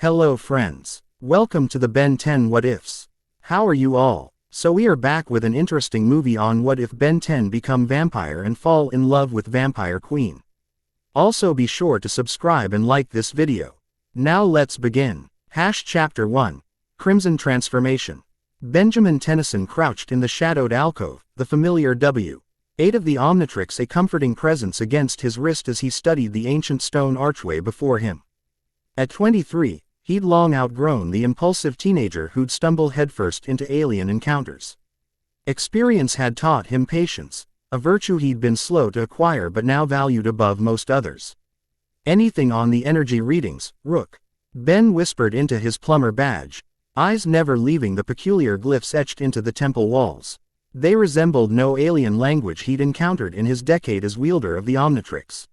Hello friends. Welcome to the Ben 10 What Ifs. How are you all? So we are back with an interesting movie on what if Ben 10 become vampire and fall in love with Vampire Queen. Also be sure to subscribe and like this video. Now let's begin. Chapter 1. Crimson Transformation. Benjamin Tennyson crouched in the shadowed alcove, the familiar W8 of the Omnitrix a comforting presence against his wrist as he studied the ancient stone archway before him. At 23, he'd long outgrown the impulsive teenager who'd stumble headfirst into alien encounters. Experience had taught him patience, a virtue he'd been slow to acquire but now valued above most others. Anything on the energy readings, Rook? Ben whispered into his plumber badge, eyes never leaving the peculiar glyphs etched into the temple walls. They resembled no alien language he'd encountered in his decade as wielder of the Omnitrix.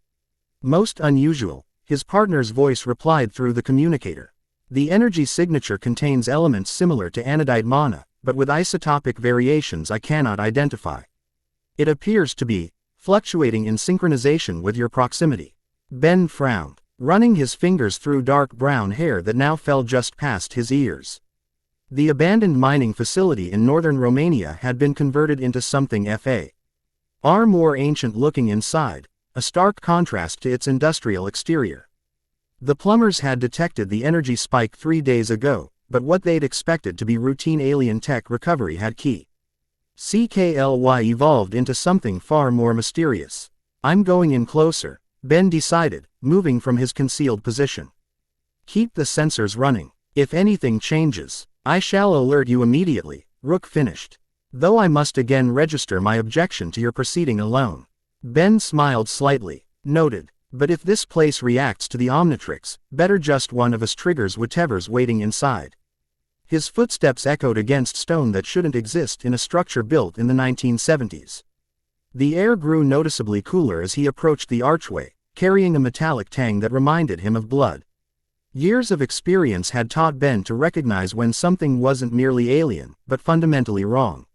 Most unusual, his partner's voice replied through the communicator. The energy signature contains elements similar to anodite mana, but with isotopic variations I cannot identify. It appears to be fluctuating in synchronization with your proximity. Ben frowned, running his fingers through dark brown hair that now fell just past his ears. The abandoned mining facility in northern Romania had been converted into something far more ancient looking inside, a stark contrast to its industrial exterior. The plumbers had detected the energy spike 3 days ago, but what they'd expected to be routine alien tech recovery had CKLY evolved into something far more mysterious. I'm going in closer, Ben decided, moving from his concealed position. Keep the sensors running. If anything changes, I shall alert you immediately, Rook finished. Though I must again register my objection to your proceeding alone. Ben smiled slightly, noted. But if this place reacts to the Omnitrix, better just one of us triggers whatever's waiting inside. His footsteps echoed against stone that shouldn't exist in a structure built in the 1970s. The air grew noticeably cooler as he approached the archway, carrying a metallic tang that reminded him of blood. Years of experience had taught Ben to recognize when something wasn't merely alien, but fundamentally wrong.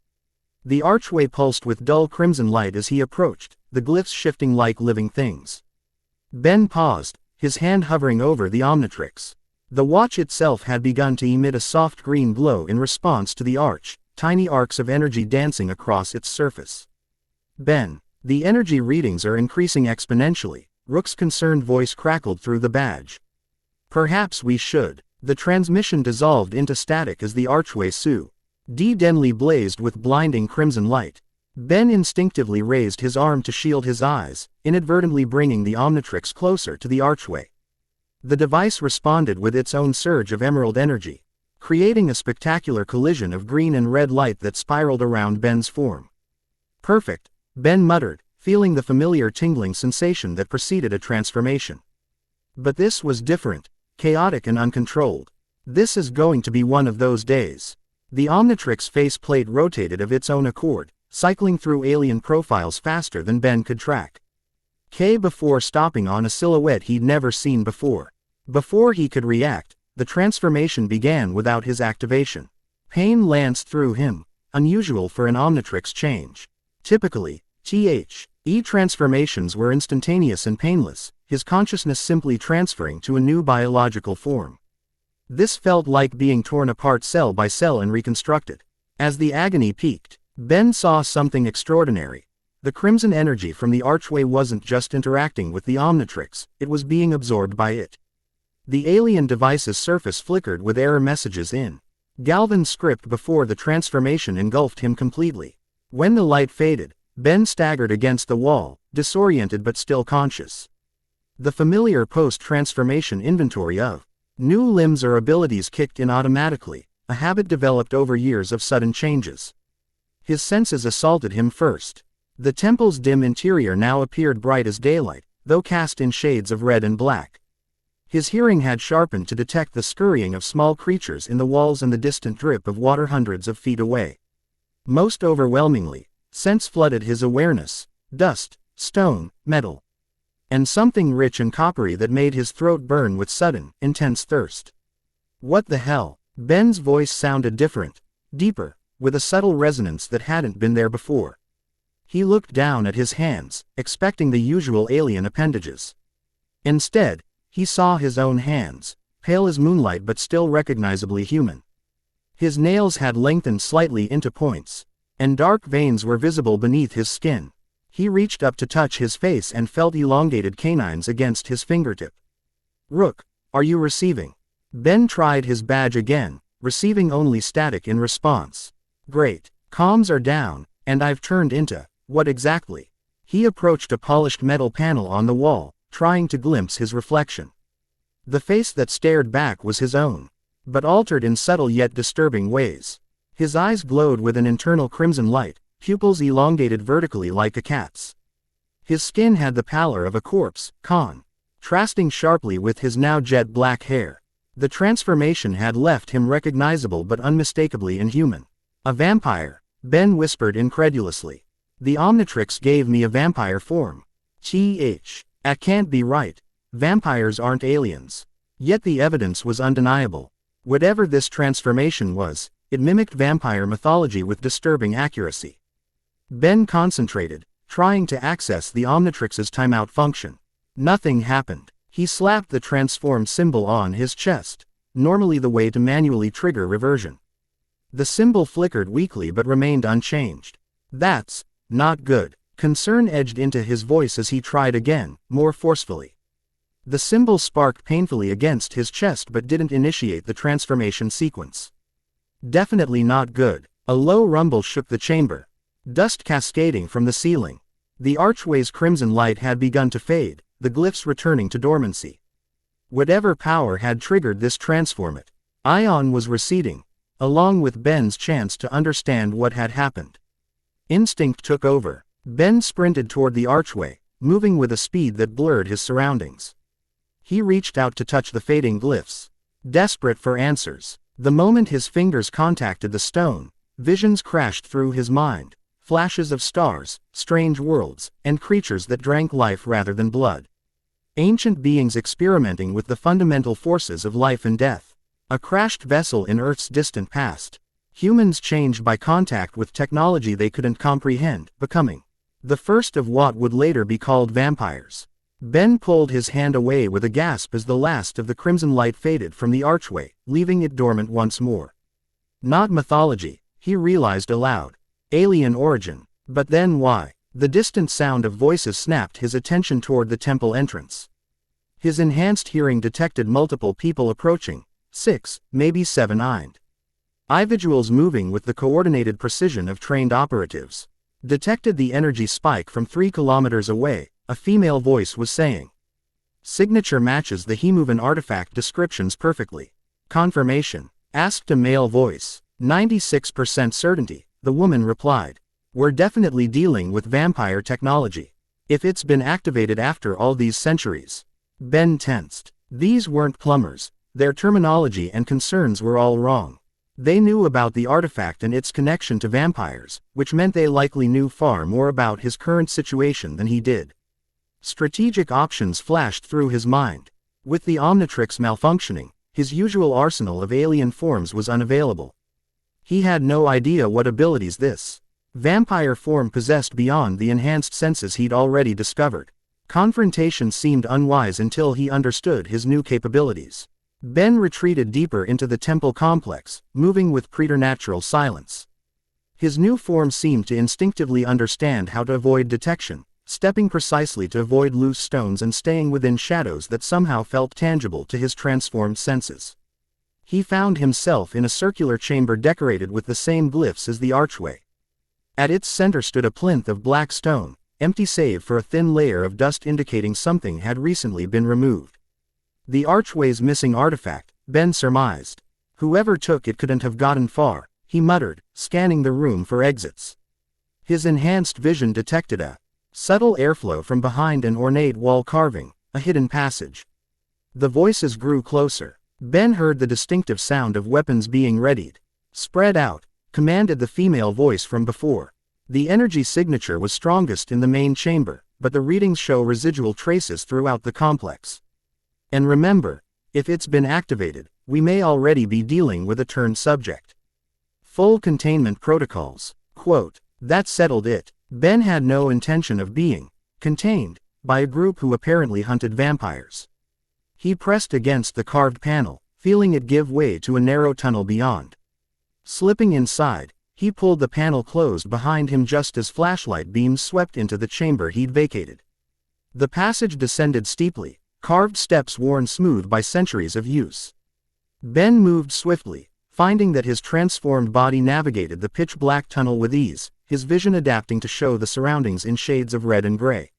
The archway pulsed with dull crimson light as he approached, the glyphs shifting like living things. Ben paused, his hand hovering over the Omnitrix. The watch itself had begun to emit a soft green glow in response to the arch, tiny arcs of energy dancing across its surface. Ben, the energy readings are increasing exponentially, Rook's concerned voice crackled through the badge. Perhaps we should. The transmission dissolved into static as the archway denly blazed with blinding crimson light. Ben instinctively raised his arm to shield his eyes, inadvertently bringing the Omnitrix closer to the archway. The device responded with its own surge of emerald energy, creating a spectacular collision of green and red light that spiraled around Ben's form. Perfect, Ben muttered, feeling the familiar tingling sensation that preceded a transformation. But this was different, chaotic and uncontrolled. This is going to be one of those days. The Omnitrix faceplate rotated of its own accord, cycling through alien profiles faster than Ben could track. Before stopping on a silhouette he'd never seen before. Before he could react, the transformation began without his activation. Pain lanced through him, unusual for an Omnitrix change. Typically, transformations were instantaneous and painless, his consciousness simply transferring to a new biological form. This felt like being torn apart cell by cell and reconstructed. As the agony peaked, Ben saw something extraordinary. The crimson energy from the archway wasn't just interacting with the Omnitrix, it was being absorbed by it. The alien device's surface flickered with error messages in Galvan script before the transformation engulfed him completely. When the light faded, Ben staggered against the wall, disoriented but still conscious. The familiar post-transformation inventory of new limbs or abilities kicked in automatically, a habit developed over years of sudden changes. His senses assaulted him first. The temple's dim interior now appeared bright as daylight, though cast in shades of red and black. His hearing had sharpened to detect the scurrying of small creatures in the walls and the distant drip of water hundreds of feet away. Most overwhelmingly, sense flooded his awareness: dust, stone, metal, and something rich and coppery that made his throat burn with sudden, intense thirst. What the hell? Ben's voice sounded different, deeper, with a subtle resonance that hadn't been there before. He looked down at his hands, expecting the usual alien appendages. Instead, he saw his own hands, pale as moonlight but still recognizably human. His nails had lengthened slightly into points, and dark veins were visible beneath his skin. He reached up to touch his face and felt elongated canines against his fingertip. "Rook, are you receiving?" Ben tried his badge again, receiving only static in response. "Great. Comms are down, and I've turned into, what exactly?" He approached a polished metal panel on the wall, trying to glimpse his reflection. The face that stared back was his own, but altered in subtle yet disturbing ways. His eyes glowed with an internal crimson light, pupils elongated vertically like a cat's. His skin had the pallor of a corpse, contrasting sharply with his now jet black hair. The transformation had left him recognizable but unmistakably inhuman. "A vampire," Ben whispered incredulously. "The Omnitrix gave me a vampire form." That can't be right. Vampires aren't aliens." Yet the evidence was undeniable. Whatever this transformation was, it mimicked vampire mythology with disturbing accuracy. Ben concentrated, trying to access the Omnitrix's timeout function. Nothing happened. He slapped the transformed symbol on his chest, normally the way to manually trigger reversion. The symbol flickered weakly but remained unchanged. "That's not good." Concern edged into his voice as he tried again, more forcefully. The symbol sparked painfully against his chest but didn't initiate the transformation sequence. "Definitely not good." A low rumble shook the chamber, dust cascading from the ceiling. The archway's crimson light had begun to fade, the glyphs returning to dormancy. Whatever power had triggered this transformation was receding, along with Ben's chance to understand what had happened. Instinct took over. Ben sprinted toward the archway, moving with a speed that blurred his surroundings. He reached out to touch the fading glyphs, desperate for answers. The moment his fingers contacted the stone, visions crashed through his mind, flashes of stars, strange worlds, and creatures that drank life rather than blood. Ancient beings experimenting with the fundamental forces of life and death. A crashed vessel in Earth's distant past. Humans changed by contact with technology they couldn't comprehend, becoming the first of what would later be called vampires. Ben pulled his hand away with a gasp as the last of the crimson light faded from the archway, leaving it dormant once more. Not mythology, he realized aloud. Alien origin. But then why? The distant sound of voices snapped his attention toward the temple entrance. His enhanced hearing detected multiple people approaching, 6, maybe 7 individuals moving with the coordinated precision of trained operatives. Detected the energy spike from 3 kilometers away, a female voice was saying. "Signature matches the Hemovan artifact descriptions perfectly." "Confirmation?" asked a male voice. 96% certainty, the woman replied. "We're definitely dealing with vampire technology. If it's been activated after all these centuries." Ben tensed. These weren't plumbers. Their terminology and concerns were all wrong. They knew about the artifact and its connection to vampires, which meant they likely knew far more about his current situation than he did. Strategic options flashed through his mind. With the Omnitrix malfunctioning, his usual arsenal of alien forms was unavailable. He had no idea what abilities this vampire form possessed beyond the enhanced senses he'd already discovered. Confrontation seemed unwise until he understood his new capabilities. Ben retreated deeper into the temple complex, moving with preternatural silence. His new form seemed to instinctively understand how to avoid detection, stepping precisely to avoid loose stones and staying within shadows that somehow felt tangible to his transformed senses. He found himself in a circular chamber decorated with the same glyphs as the archway. At its center stood a plinth of black stone, empty save for a thin layer of dust indicating something had recently been removed. The archway's missing artifact, Ben surmised. Whoever took it couldn't have gotten far, he muttered, scanning the room for exits. His enhanced vision detected a subtle airflow from behind an ornate wall carving, a hidden passage. The voices grew closer. Ben heard the distinctive sound of weapons being readied. "Spread out," commanded the female voice from before. The energy signature was strongest in the main chamber, but the readings show residual traces throughout the complex. "And remember, if it's been activated, we may already be dealing with a turned subject. Full containment protocols." Quote. That settled it. Ben had no intention of being contained by a group who apparently hunted vampires. He pressed against the carved panel, feeling it give way to a narrow tunnel beyond. Slipping inside, he pulled the panel closed behind him just as flashlight beams swept into the chamber he'd vacated. The passage descended steeply, carved steps worn smooth by centuries of use. Ben moved swiftly, finding that his transformed body navigated the pitch-black tunnel with ease, his vision adapting to show the surroundings in shades of red and gray.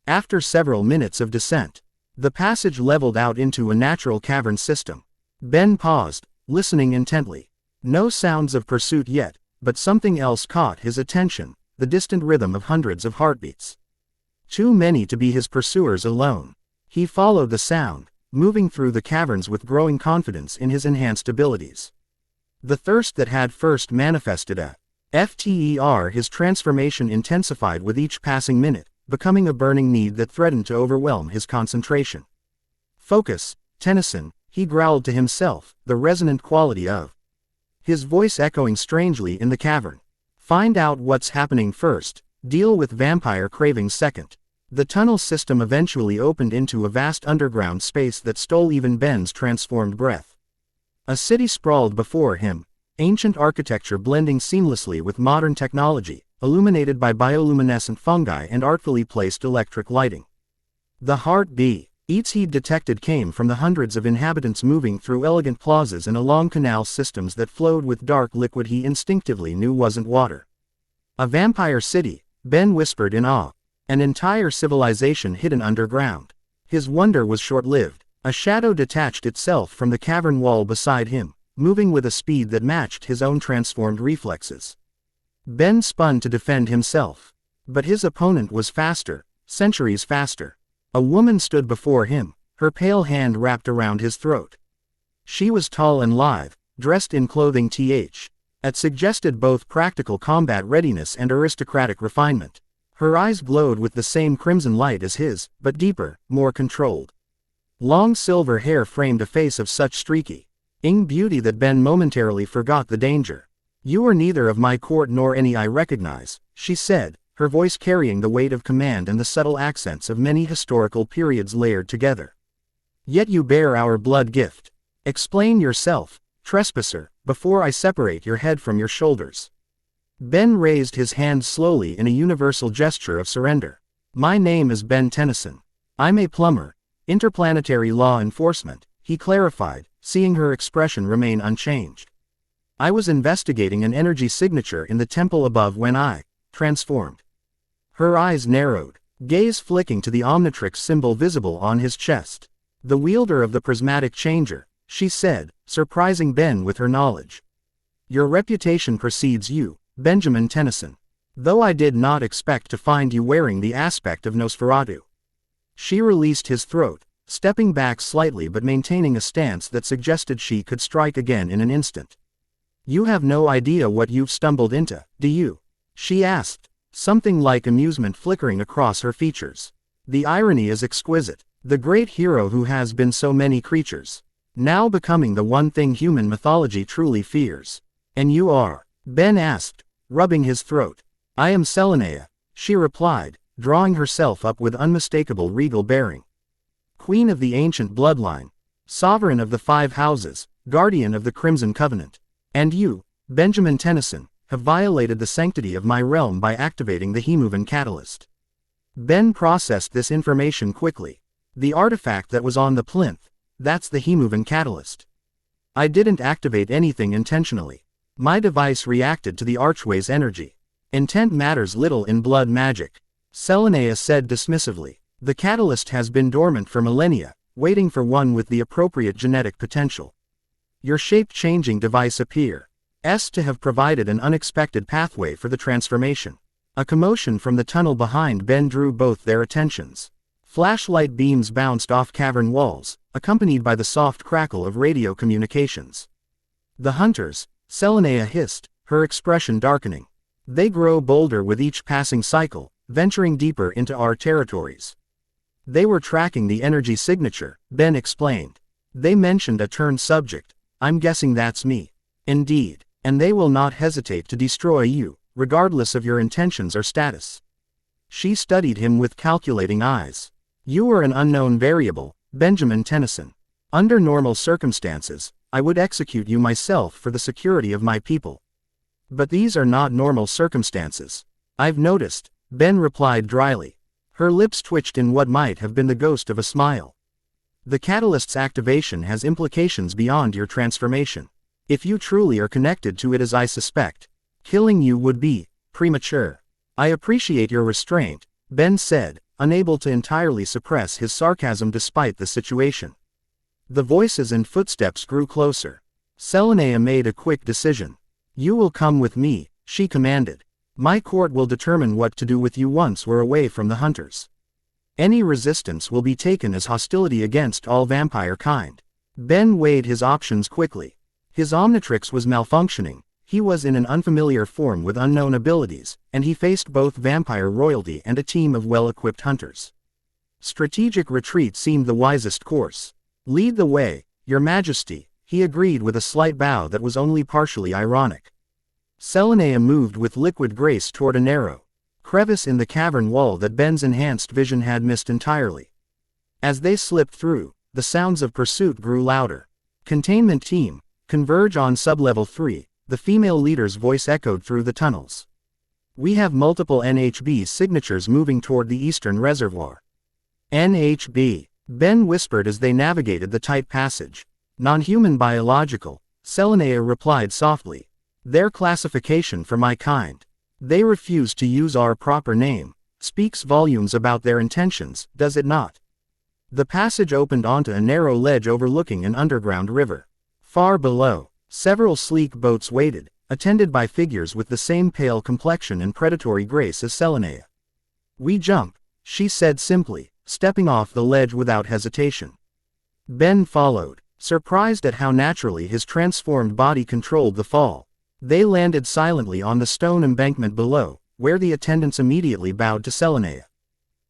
After several minutes of descent, the passage leveled out into a natural cavern system. Ben paused, listening intently. No sounds of pursuit yet, but something else caught his attention, the distant rhythm of hundreds of heartbeats. Too many to be his pursuers alone. He followed the sound, moving through the caverns with growing confidence in his enhanced abilities. The thirst that had first manifested at FTER, his transformation intensified with each passing minute, becoming a burning need that threatened to overwhelm his concentration. Focus, Tennyson, he growled to himself, the resonant quality of his voice echoing strangely in the cavern. Find out what's happening first, deal with vampire cravings second. The tunnel system eventually opened into a vast underground space that stole even Ben's transformed breath. A city sprawled before him, ancient architecture blending seamlessly with modern technology, illuminated by bioluminescent fungi and artfully placed electric lighting. The heartbeats he'd detected came from the hundreds of inhabitants moving through elegant plazas and along canal systems that flowed with dark liquid he instinctively knew wasn't water. A vampire city, Ben whispered in awe. An entire civilization hidden underground. His wonder was short-lived. A shadow detached itself from the cavern wall beside him, moving with a speed that matched his own transformed reflexes. Ben spun to defend himself. But his opponent was faster, centuries faster. A woman stood before him, her pale hand wrapped around his throat. She was tall and lithe, dressed in clothing that suggested both practical combat readiness and aristocratic refinement. Her eyes glowed with the same crimson light as his, but deeper, more controlled. Long silver hair framed a face of such streaky beauty that Ben momentarily forgot the danger. You are neither of my court nor any I recognize, she said, her voice carrying the weight of command and the subtle accents of many historical periods layered together. Yet you bear our blood gift. Explain yourself, trespasser, before I separate your head from your shoulders. Ben raised his hand slowly in a universal gesture of surrender. My name is Ben Tennyson. I'm a plumber, interplanetary law enforcement, he clarified, seeing her expression remain unchanged. I was investigating an energy signature in the temple above when I transformed. Her eyes narrowed, gaze flicking to the Omnitrix symbol visible on his chest. The wielder of the prismatic changer, she said, surprising Ben with her knowledge. Your reputation precedes you, Benjamin Tennyson. Though I did not expect to find you wearing the aspect of Nosferatu. She released his throat, stepping back slightly but maintaining a stance that suggested she could strike again in an instant. You have no idea what you've stumbled into, do you? She asked, something like amusement flickering across her features. The irony is exquisite. The great hero who has been so many creatures, now becoming the one thing human mythology truly fears. And you are? Ben asked, rubbing his throat. I am Selenea, she replied, drawing herself up with unmistakable regal bearing. Queen of the ancient bloodline, sovereign of the 5 houses, guardian of the Crimson Covenant. And you, Benjamin Tennyson, have violated the sanctity of my realm by activating the Hemovan catalyst. Ben processed this information quickly. The artifact that was on the plinth, that's the Hemovan catalyst. I didn't activate anything intentionally. My device reacted to the archway's energy. Intent matters little in blood magic, Selenea said dismissively. The catalyst has been dormant for millennia, waiting for one with the appropriate genetic potential. Your shape-changing device appears to have provided an unexpected pathway for the transformation. A commotion from the tunnel behind Ben drew both their attentions. Flashlight beams bounced off cavern walls, accompanied by the soft crackle of radio communications. The hunters, Selenea hissed, her expression darkening. They grow bolder with each passing cycle, venturing deeper into our territories. They were tracking the energy signature, Ben explained. They mentioned a turned subject. I'm guessing that's me. Indeed. And they will not hesitate to destroy you, regardless of your intentions or status. She studied him with calculating eyes. You are an unknown variable, Benjamin Tennyson. Under normal circumstances, I would execute you myself for the security of my people. But these are not normal circumstances. I've noticed, Ben replied dryly. Her lips twitched in what might have been the ghost of a smile. The catalyst's activation has implications beyond your transformation. If you truly are connected to it as I suspect, killing you would be premature. I appreciate your restraint, Ben said, unable to entirely suppress his sarcasm despite the situation. The voices and footsteps grew closer. Selenea made a quick decision. You will come with me, she commanded. My court will determine what to do with you once we're away from the hunters. Any resistance will be taken as hostility against all vampire kind. Ben weighed his options quickly. His Omnitrix was malfunctioning, he was in an unfamiliar form with unknown abilities, and he faced both vampire royalty and a team of well-equipped hunters. Strategic retreat seemed the wisest course. Lead the way, Your Majesty, he agreed with a slight bow that was only partially ironic. Selenea moved with liquid grace toward a narrow crevice in the cavern wall that Ben's enhanced vision had missed entirely. As they slipped through, the sounds of pursuit grew louder. Containment team, converge on sublevel 3, the female leader's voice echoed through the tunnels. We have multiple NHB signatures moving toward the eastern reservoir. NHB, Ben whispered as they navigated the tight passage. Non-human biological, Selenea replied softly. Their classification for my kind. They refuse to use our proper name. Speaks volumes about their intentions, does it not? The passage opened onto a narrow ledge overlooking an underground river. Far below, several sleek boats waited, attended by figures with the same pale complexion and predatory grace as Selenea. We jump, she said simply, stepping off the ledge without hesitation. Ben followed, surprised at how naturally his transformed body controlled the fall. They landed silently on the stone embankment below, where the attendants immediately bowed to Selenea.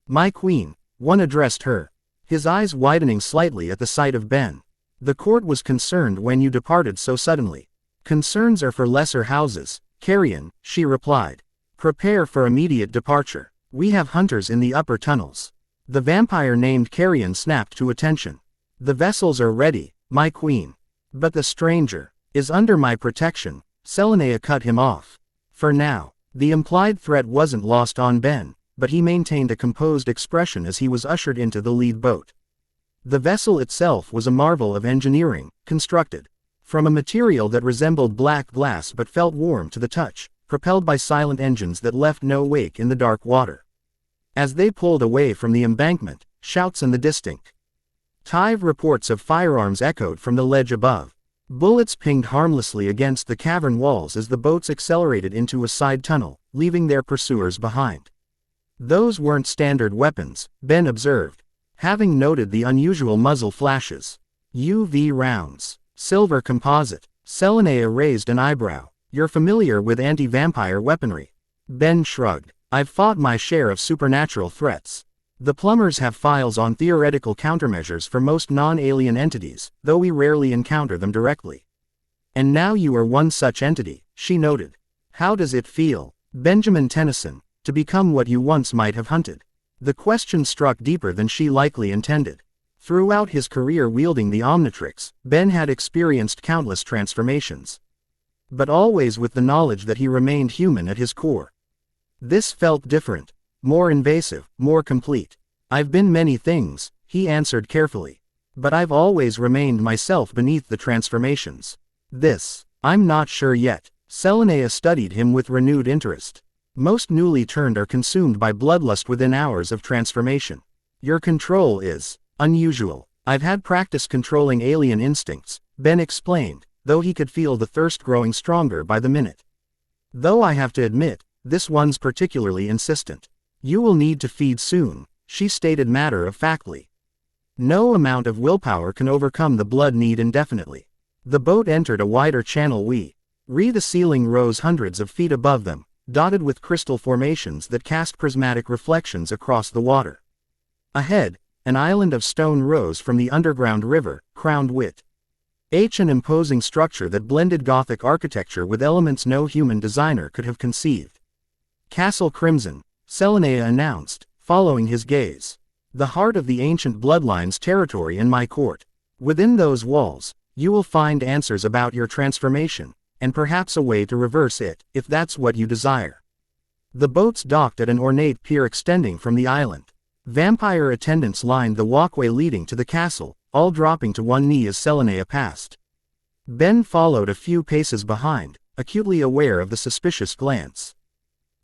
My queen, one addressed her, his eyes widening slightly at the sight of Ben. The court was concerned when you departed so suddenly. Concerns are for lesser houses, Carrion, she replied. Prepare for immediate departure. We have hunters in the upper tunnels. The vampire named Carrion snapped to attention. The vessels are ready, my queen. But the stranger is under my protection. Selenea cut him off. For now, the implied threat wasn't lost on Ben, but he maintained a composed expression as he was ushered into the lead boat. The vessel itself was a marvel of engineering, constructed from a material that resembled black glass but felt warm to the touch, propelled by silent engines that left no wake in the dark water. As they pulled away from the embankment, shouts and the distinct Tive reports of firearms echoed from the ledge above. Bullets pinged harmlessly against the cavern walls as the boats accelerated into a side tunnel, leaving their pursuers behind. Those weren't standard weapons, Ben observed, having noted the unusual muzzle flashes. UV rounds. Silver composite. Selenea raised an eyebrow. You're familiar with anti-vampire weaponry. Ben shrugged. I've fought my share of supernatural threats. The plumbers have files on theoretical countermeasures for most non-alien entities, though we rarely encounter them directly. And now you are one such entity, she noted. How does it feel, Benjamin Tennyson, to become what you once might have hunted? The question struck deeper than she likely intended. Throughout his career wielding the Omnitrix, Ben had experienced countless transformations. But always with the knowledge that he remained human at his core. This felt different. More invasive, more complete. I've been many things, he answered carefully. But I've always remained myself beneath the transformations. This, I'm not sure yet. Selenea studied him with renewed interest. Most newly turned are consumed by bloodlust within hours of transformation. Your control is unusual. I've had practice controlling alien instincts, Ben explained, though he could feel the thirst growing stronger by the minute. Though I have to admit, this one's particularly insistent. You will need to feed soon, she stated matter-of-factly. No amount of willpower can overcome the blood need indefinitely. The boat entered a wider channel. The ceiling rose hundreds of feet above them, dotted with crystal formations that cast prismatic reflections across the water. Ahead, an island of stone rose from the underground river, crowned with an imposing structure that blended Gothic architecture with elements no human designer could have conceived. Castle Crimson, Selenea announced, following his gaze. The heart of the ancient bloodline's territory in my court. Within those walls, you will find answers about your transformation, and perhaps a way to reverse it, if that's what you desire. The boats docked at an ornate pier extending from the island. Vampire attendants lined the walkway leading to the castle, all dropping to one knee as Selenea passed. Ben followed a few paces behind, acutely aware of the suspicious glance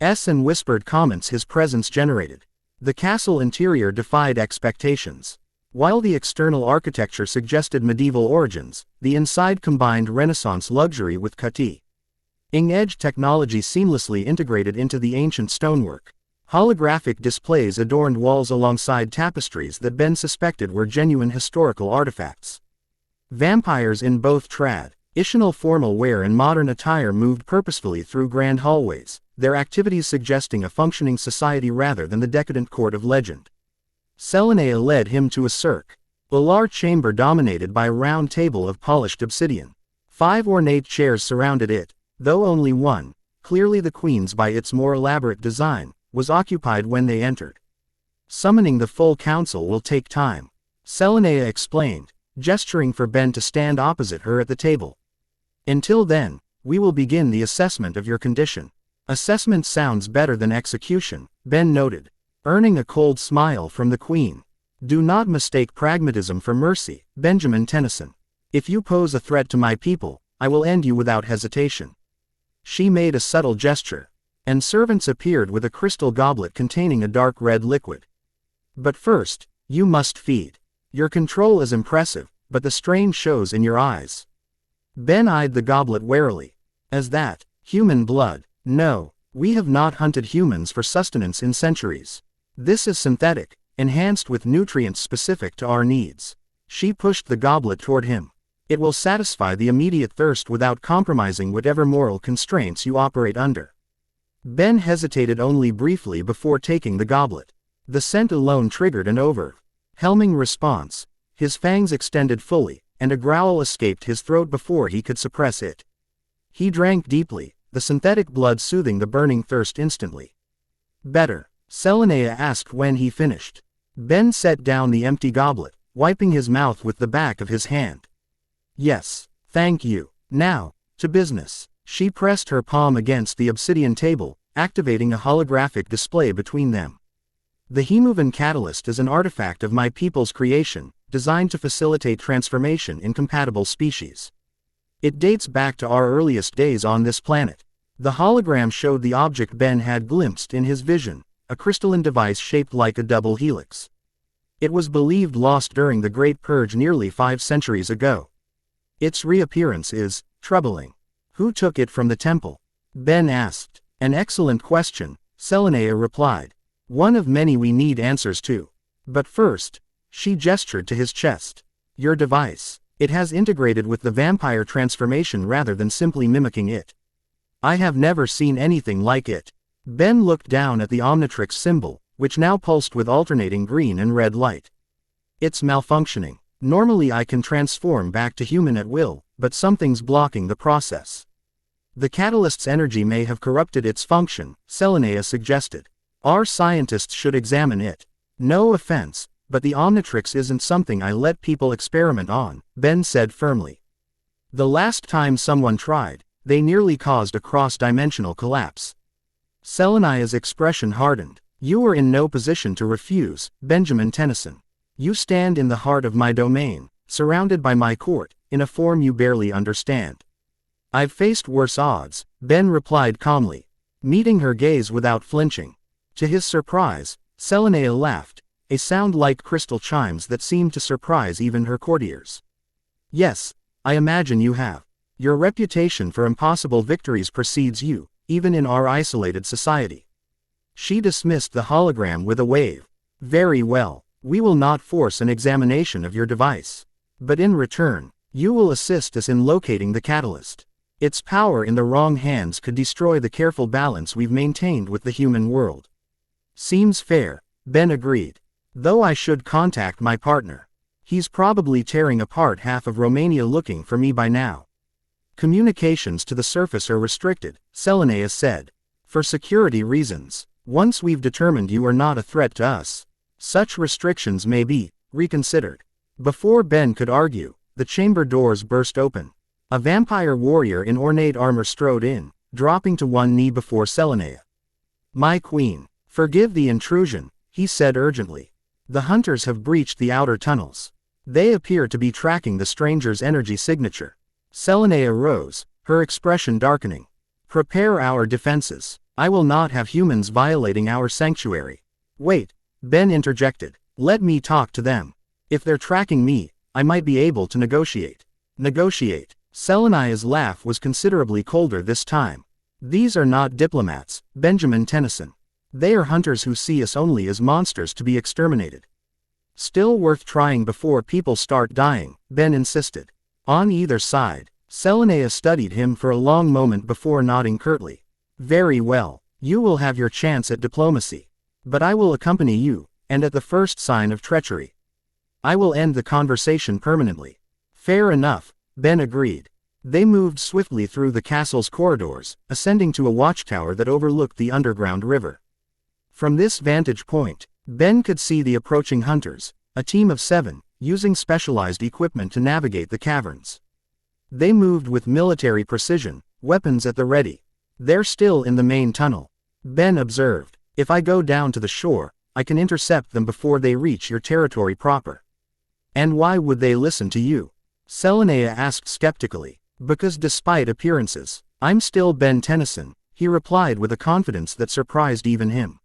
and whispered comments his presence generated. The castle interior defied expectations. While the external architecture suggested medieval origins, the inside combined Renaissance luxury with cutting-edge technology seamlessly integrated into the ancient stonework. Holographic displays adorned walls alongside tapestries that Ben suspected were genuine historical artifacts. Vampires in both traditional formal wear and modern attire moved purposefully through grand hallways, their activities suggesting a functioning society rather than the decadent court of legend. Selenea led him to a circular chamber dominated by a round table of polished obsidian. 5 ornate chairs surrounded it, though only one, clearly the queen's by its more elaborate design, was occupied when they entered. Summoning the full council will take time, Selenea explained, gesturing for Ben to stand opposite her at the table. Until then, we will begin the assessment of your condition. Assessment sounds better than execution, Ben noted, earning a cold smile from the queen. Do not mistake pragmatism for mercy, Benjamin Tennyson. If you pose a threat to my people, I will end you without hesitation. She made a subtle gesture, and servants appeared with a crystal goblet containing a dark red liquid. But first, you must feed. Your control is impressive, but the strain shows in your eyes. Ben eyed the goblet warily. As that, human blood? No, we have not hunted humans for sustenance in centuries. This is synthetic, enhanced with nutrients specific to our needs. She pushed the goblet toward him. It will satisfy the immediate thirst without compromising whatever moral constraints you operate under. Ben hesitated only briefly before taking the goblet. The scent alone triggered an overwhelming response. His fangs extended fully, and a growl escaped his throat before he could suppress it. He drank deeply, the synthetic blood soothing the burning thirst instantly. Better, Selenea asked when he finished. Ben set down the empty goblet, wiping his mouth with the back of his hand. Yes, thank you. Now, to business. She pressed her palm against the obsidian table, activating a holographic display between them. The Hemovan catalyst is an artifact of my people's creation, designed to facilitate transformation in compatible species. It dates back to our earliest days on this planet. The hologram showed the object Ben had glimpsed in his vision, a crystalline device shaped like a double helix. It was believed lost during the Great Purge nearly 5 centuries ago. Its reappearance is troubling. Who took it from the temple? Ben asked. An excellent question, Selenea replied. One of many we need answers to. But first, she gestured to his chest. Your device. It has integrated with the vampire transformation rather than simply mimicking it. I have never seen anything like it. Ben looked down at the Omnitrix symbol, which now pulsed with alternating green and red light. It's malfunctioning. Normally I can transform back to human at will, but something's blocking the process. The catalyst's energy may have corrupted its function, Selenea suggested. Our scientists should examine it. No offense, but the Omnitrix isn't something I let people experiment on, Ben said firmly. The last time someone tried, they nearly caused a cross-dimensional collapse. Selenea's expression hardened. You are in no position to refuse, Benjamin Tennyson. You stand in the heart of my domain, surrounded by my court, in a form you barely understand. I've faced worse odds, Ben replied calmly, meeting her gaze without flinching. To his surprise, Selenea laughed, a sound like crystal chimes that seemed to surprise even her courtiers. Yes, I imagine you have. Your reputation for impossible victories precedes you, even in our isolated society. She dismissed the hologram with a wave. Very well, we will not force an examination of your device. But in return, you will assist us in locating the catalyst. Its power in the wrong hands could destroy the careful balance we've maintained with the human world. Seems fair, Ben agreed. Though I should contact my partner. He's probably tearing apart half of Romania looking for me by now. Communications to the surface are restricted, Selenea said. For security reasons. Once we've determined you are not a threat to us, Such restrictions may be reconsidered. Before Ben could argue, the chamber doors burst open. A vampire warrior in ornate armor strode in, dropping to one knee before Selenea. "My queen, forgive the intrusion," he said urgently. "The hunters have breached the outer tunnels. They appear to be tracking the stranger's energy signature." Selenea rose, her expression darkening. "Prepare our defenses. I will not have humans violating our sanctuary." "Wait," Ben interjected. "Let me talk to them. If they're tracking me, I might be able to negotiate." "Negotiate?" Selenea's laugh was considerably colder this time. "These are not diplomats, Benjamin Tennyson. They are hunters who see us only as monsters to be exterminated." "Still worth trying before people start dying," Ben insisted. On either side, Selenea studied him for a long moment before nodding curtly. "Very well, you will have your chance at diplomacy. But I will accompany you, and at the first sign of treachery, I will end the conversation permanently." "Fair enough," Ben agreed. They moved swiftly through the castle's corridors, ascending to a watchtower that overlooked the underground river. From this vantage point, Ben could see the approaching hunters, a team of 7, using specialized equipment to navigate the caverns. They moved with military precision, weapons at the ready. "They're still in the main tunnel," Ben observed. "If I go down to the shore, I can intercept them before they reach your territory proper." "And why would they listen to you?" Selenea asked skeptically. "Because despite appearances, I'm still Ben Tennyson," he replied with a confidence that surprised even him.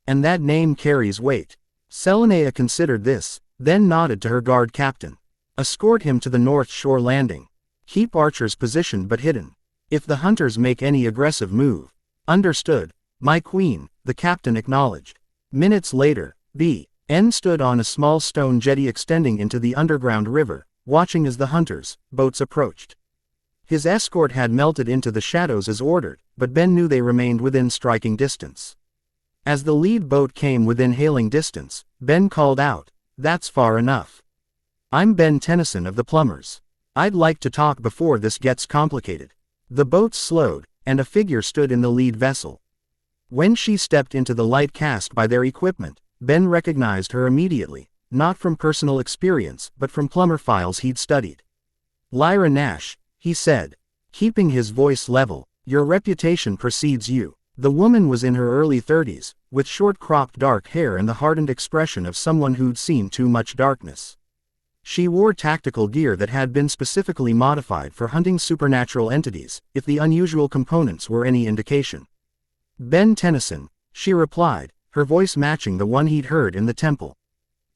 "And that name carries weight." Selenea considered this, then nodded to her guard captain. "Escort him to the North Shore landing. Keep archers positioned but hidden. If the hunters make any aggressive move." "Understood, my queen," the captain acknowledged. Minutes later, Ben stood on a small stone jetty extending into the underground river, watching as the hunters' boats approached. His escort had melted into the shadows as ordered, but Ben knew they remained within striking distance. As the lead boat came within hailing distance, Ben called out, "That's far enough. I'm Ben Tennyson of the Plumbers. I'd like to talk before this gets complicated." The boat slowed, and a figure stood in the lead vessel. When she stepped into the light cast by their equipment, Ben recognized her immediately, not from personal experience but from plumber files he'd studied. "Lyra Nash," he said, keeping his voice level, "your reputation precedes you." The woman was in her early 30s, with short-cropped dark hair and the hardened expression of someone who'd seen too much darkness. She wore tactical gear that had been specifically modified for hunting supernatural entities, if the unusual components were any indication. "Ben Tennyson," she replied, her voice matching the one he'd heard in the temple.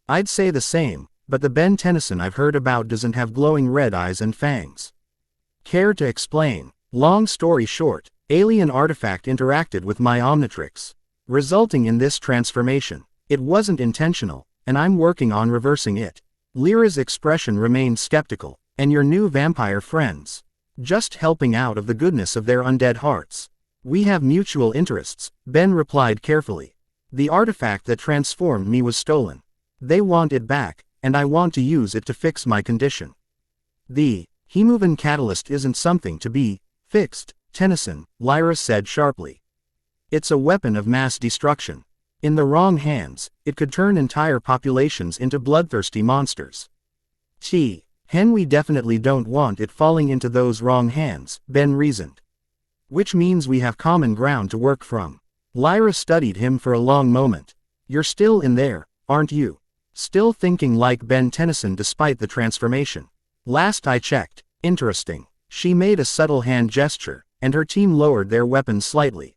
"I'd say the same, but the Ben Tennyson I've heard about doesn't have glowing red eyes and fangs." "Care to explain?" "Long story short, alien artifact interacted with my Omnitrix, resulting in this transformation. It wasn't intentional, and I'm working on reversing it." Lyra's expression remained skeptical. "And your new vampire friends?" "Just helping out of the goodness of their undead hearts. We have mutual interests," Ben replied carefully. "The artifact that transformed me was stolen. They want it back, and I want to use it to fix my condition." "The Hemovan catalyst isn't something to be fixed, Tennyson," Lyra said sharply. "It's a weapon of mass destruction. In the wrong hands, it could turn entire populations into bloodthirsty monsters. We definitely don't want it falling into those wrong hands," Ben reasoned. "Which means we have common ground to work from." Lyra studied him for a long moment. "You're still in there, aren't you? Still thinking like Ben Tennyson despite the transformation?" "Last I checked." "Interesting." She made a subtle hand gesture, and her team lowered their weapons slightly.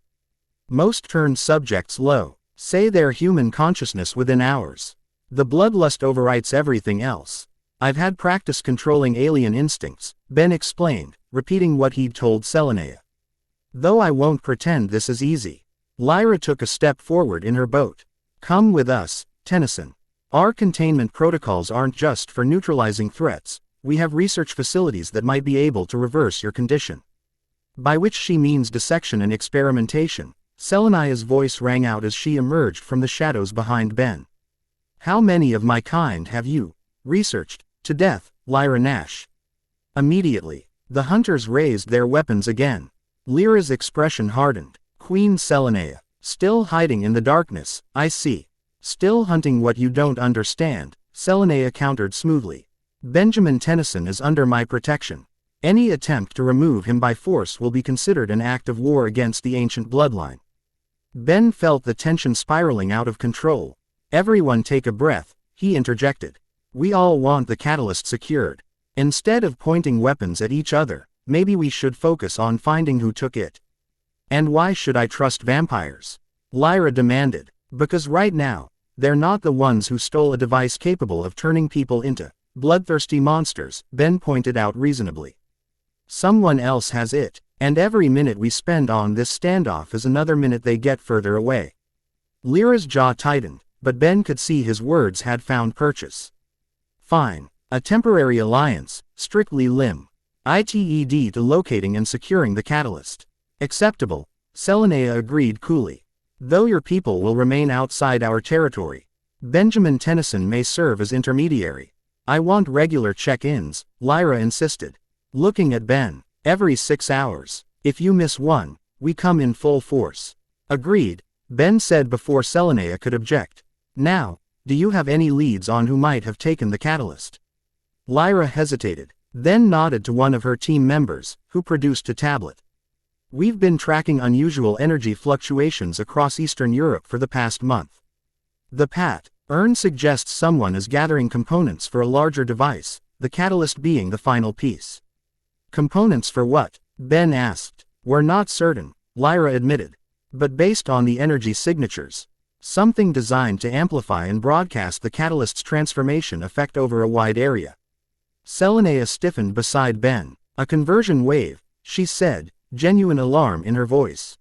"Most turned subjects low. Say their human consciousness within hours. The bloodlust overwrites everything else. I've had practice controlling alien instincts," Ben explained, repeating what he'd told Selenea. "Though I won't pretend this is easy." Lyra took a step forward in her boat. "Come with us, Tennyson. Our containment protocols aren't just for neutralizing threats, we have research facilities that might be able to reverse your condition." By which she means dissection and experimentation. Selenea's voice rang out as she emerged from the shadows behind Ben. "How many of my kind have you researched to death, Lyra Nash?" Immediately, the hunters raised their weapons again. Lyra's expression hardened. "Queen Selenea, still hiding in the darkness, I see." Still hunting what you don't understand, Selenea countered smoothly. Benjamin Tennyson is under my protection. Any attempt to remove him by force will be considered an act of war against the ancient bloodline. Ben felt the tension spiraling out of control. Everyone take a breath, he interjected. We all want the catalyst secured. Instead of pointing weapons at each other, maybe we should focus on finding who took it. And why should I trust vampires? Lyra demanded. Because right now, they're not the ones who stole a device capable of turning people into bloodthirsty monsters, Ben pointed out reasonably. Someone else has it, and every minute we spend on this standoff is another minute they get further away. Lyra's jaw tightened, but Ben could see his words had found purchase. Fine. A temporary alliance, strictly lim. ITED to locating and securing the catalyst. Acceptable, Selenea agreed coolly. Though your people will remain outside our territory, Benjamin Tennyson may serve as intermediary. I want regular check-ins, Lyra insisted. Looking at Ben, every 6 hours. If you miss one, we come in full force. Agreed, Ben said before Selenea could object. Now, do you have any leads on who might have taken the catalyst? Lyra hesitated, then nodded to one of her team members, who produced a tablet. We've been tracking unusual energy fluctuations across Eastern Europe for the past month. The pattern suggests someone is gathering components for a larger device, the catalyst being the final piece. Components for what? Ben asked. We're not certain, Lyra admitted. But based on the energy signatures, something designed to amplify and broadcast the catalyst's transformation effect over a wide area. Selenea stiffened beside Ben. A conversion wave, she said, genuine alarm in her voice.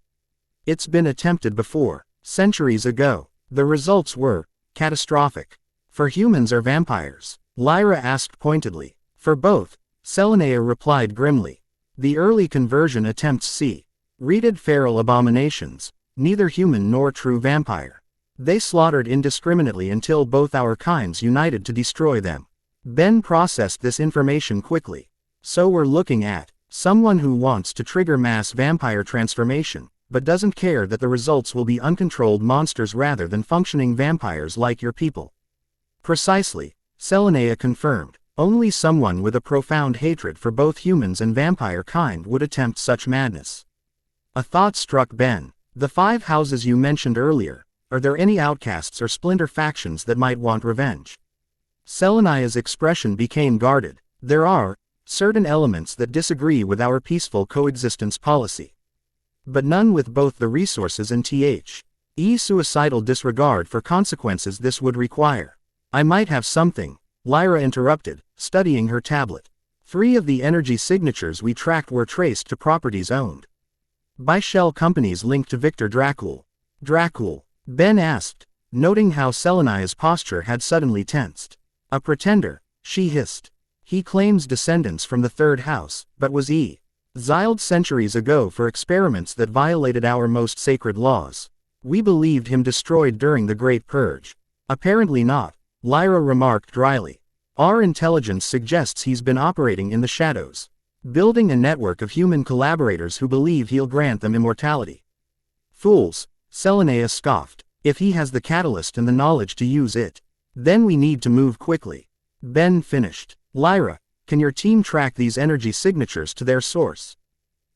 It's been attempted before, centuries ago. The results were catastrophic. For humans or vampires? Lyra asked pointedly. For both, Selenea replied grimly. The early conversion attempts readed feral abominations, neither human nor true vampire. They slaughtered indiscriminately until both our kinds united to destroy them. Ben processed this information quickly. So we're looking at someone who wants to trigger mass vampire transformation, but doesn't care that the results will be uncontrolled monsters rather than functioning vampires like your people. Precisely, Selenea confirmed. Only someone with a profound hatred for both humans and vampire kind would attempt such madness. A thought struck Ben. The 5 houses you mentioned earlier, are there any outcasts or splinter factions that might want revenge? Selenea's expression became guarded. There are certain elements that disagree with our peaceful coexistence policy. But none with both the resources and suicidal disregard for consequences this would require. I might have something, Lyra interrupted, studying her tablet. 3 of the energy signatures we tracked were traced to properties owned by shell companies linked to Victor Dracul. Dracul? Ben asked, noting how Selenea's posture had suddenly tensed. A pretender, she hissed. He claims descendants from the 3rd house, but was exiled centuries ago for experiments that violated our most sacred laws. We believed him destroyed during the Great Purge. Apparently not, Lyra remarked dryly. Our intelligence suggests he's been operating in the shadows, building a network of human collaborators who believe he'll grant them immortality. Fools, Selenea scoffed. If he has the catalyst and the knowledge to use it, then we need to move quickly. Ben finished. Lyra, can your team track these energy signatures to their source?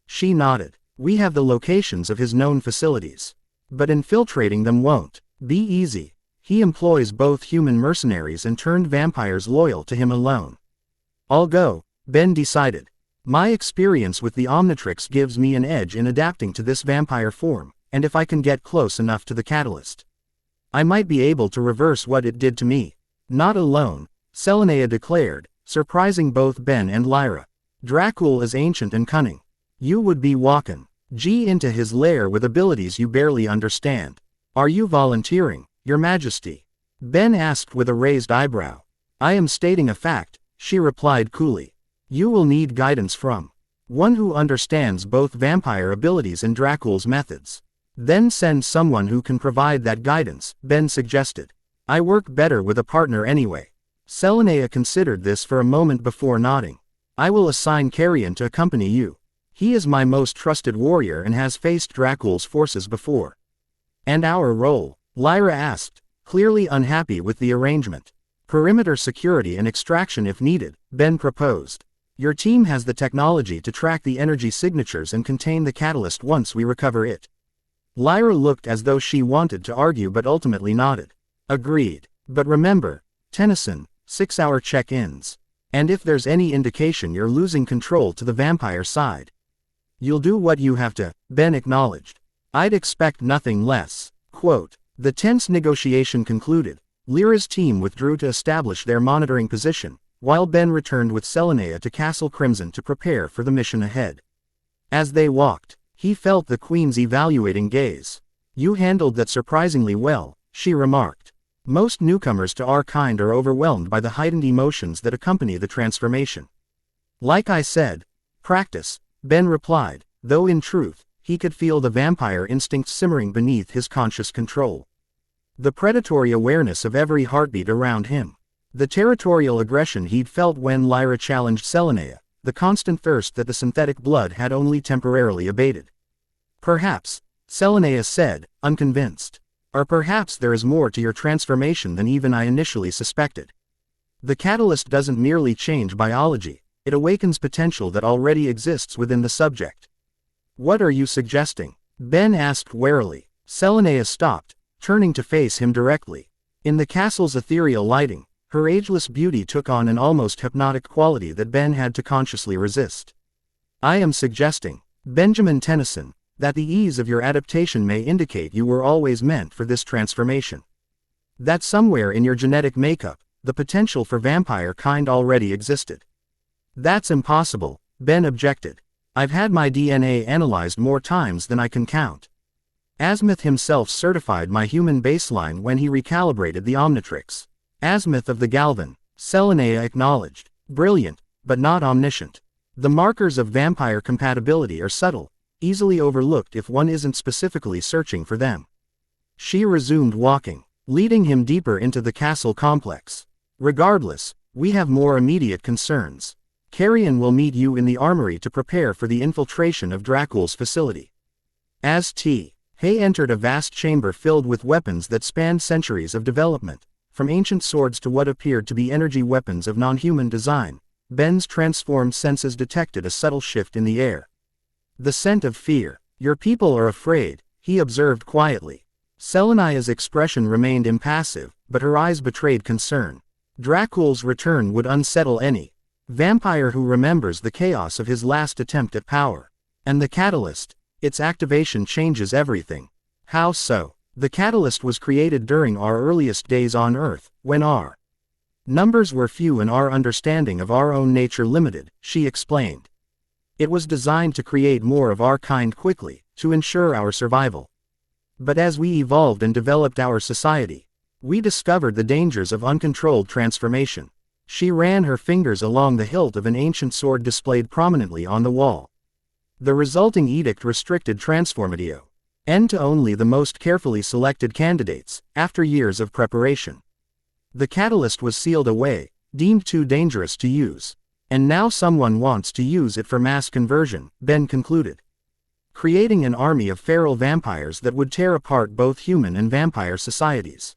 She nodded. We have the locations of his known facilities. But infiltrating them won't be easy. He employs both human mercenaries and turned vampires loyal to him alone. I'll go, Ben decided. My experience with the Omnitrix gives me an edge in adapting to this vampire form, and if I can get close enough to the catalyst, I might be able to reverse what it did to me. Not alone, Selenea declared, surprising both Ben and Lyra. Dracul is ancient and cunning. You would be walking into his lair with abilities you barely understand. Are you volunteering, Your Majesty? Ben asked with a raised eyebrow. I am stating a fact, she replied coolly. You will need guidance from one who understands both vampire abilities and Dracul's methods. Then send someone who can provide that guidance, Ben suggested. I work better with a partner anyway. Selenea considered this for a moment before nodding. I will assign Carrion to accompany you. He is my most trusted warrior and has faced Dracul's forces before. And our role? Lyra asked, clearly unhappy with the arrangement. Perimeter security and extraction if needed, Ben proposed. Your team has the technology to track the energy signatures and contain the catalyst once we recover it. Lyra looked as though she wanted to argue but ultimately nodded. Agreed. But remember, Tennyson, 6-hour check-ins. And if there's any indication you're losing control to the vampire side, you'll do what you have to, Ben acknowledged. I'd expect nothing less. Quote, the tense negotiation concluded. Lyra's team withdrew to establish their monitoring position, while Ben returned with Selenea to Castle Crimson to prepare for the mission ahead. As they walked, he felt the Queen's evaluating gaze. You handled that surprisingly well, she remarked. Most newcomers to our kind are overwhelmed by the heightened emotions that accompany the transformation. Like I said, practice, Ben replied, though in truth, he could feel the vampire instinct simmering beneath his conscious control. The predatory awareness of every heartbeat around him. The territorial aggression he'd felt when Lyra challenged Selenea, the constant thirst that the synthetic blood had only temporarily abated. Perhaps, Selenea said, unconvinced. Or perhaps there is more to your transformation than even I initially suspected. The catalyst doesn't merely change biology, it awakens potential that already exists within the subject. What are you suggesting? Ben asked warily. Selenea stopped, turning to face him directly. In the castle's ethereal lighting, her ageless beauty took on an almost hypnotic quality that Ben had to consciously resist. I am suggesting, Benjamin Tennyson, that the ease of your adaptation may indicate you were always meant for this transformation. That somewhere in your genetic makeup, the potential for vampire kind already existed. That's impossible, Ben objected. I've had my DNA analyzed more times than I can count. Azimuth himself certified my human baseline when he recalibrated the Omnitrix. Azimuth of the Galvan, Selenea acknowledged. Brilliant, but not omniscient. The markers of vampire compatibility are subtle, easily overlooked if one isn't specifically searching for them. She resumed walking, leading him deeper into the castle complex. Regardless, we have more immediate concerns. Carrion will meet you in the armory to prepare for the infiltration of Dracul's facility. As Hay entered a vast chamber filled with weapons that spanned centuries of development, from ancient swords to what appeared to be energy weapons of non-human design. Ben's transformed senses detected a subtle shift in the air. The scent of fear. Your people are afraid, he observed quietly. Selenea's expression remained impassive, but her eyes betrayed concern. Dracul's return would unsettle any vampire who remembers the chaos of his last attempt at power. And the catalyst, its activation changes everything. How so? The catalyst was created during our earliest days on Earth, when our numbers were few and our understanding of our own nature limited, she explained. It was designed to create more of our kind quickly, to ensure our survival. But as we evolved and developed our society, we discovered the dangers of uncontrolled transformation. She ran her fingers along the hilt of an ancient sword displayed prominently on the wall. The resulting edict restricted transformatio N to only the most carefully selected candidates, after years of preparation. The catalyst was sealed away, deemed too dangerous to use. And now someone wants to use it for mass conversion, Ben concluded. Creating an army of feral vampires that would tear apart both human and vampire societies.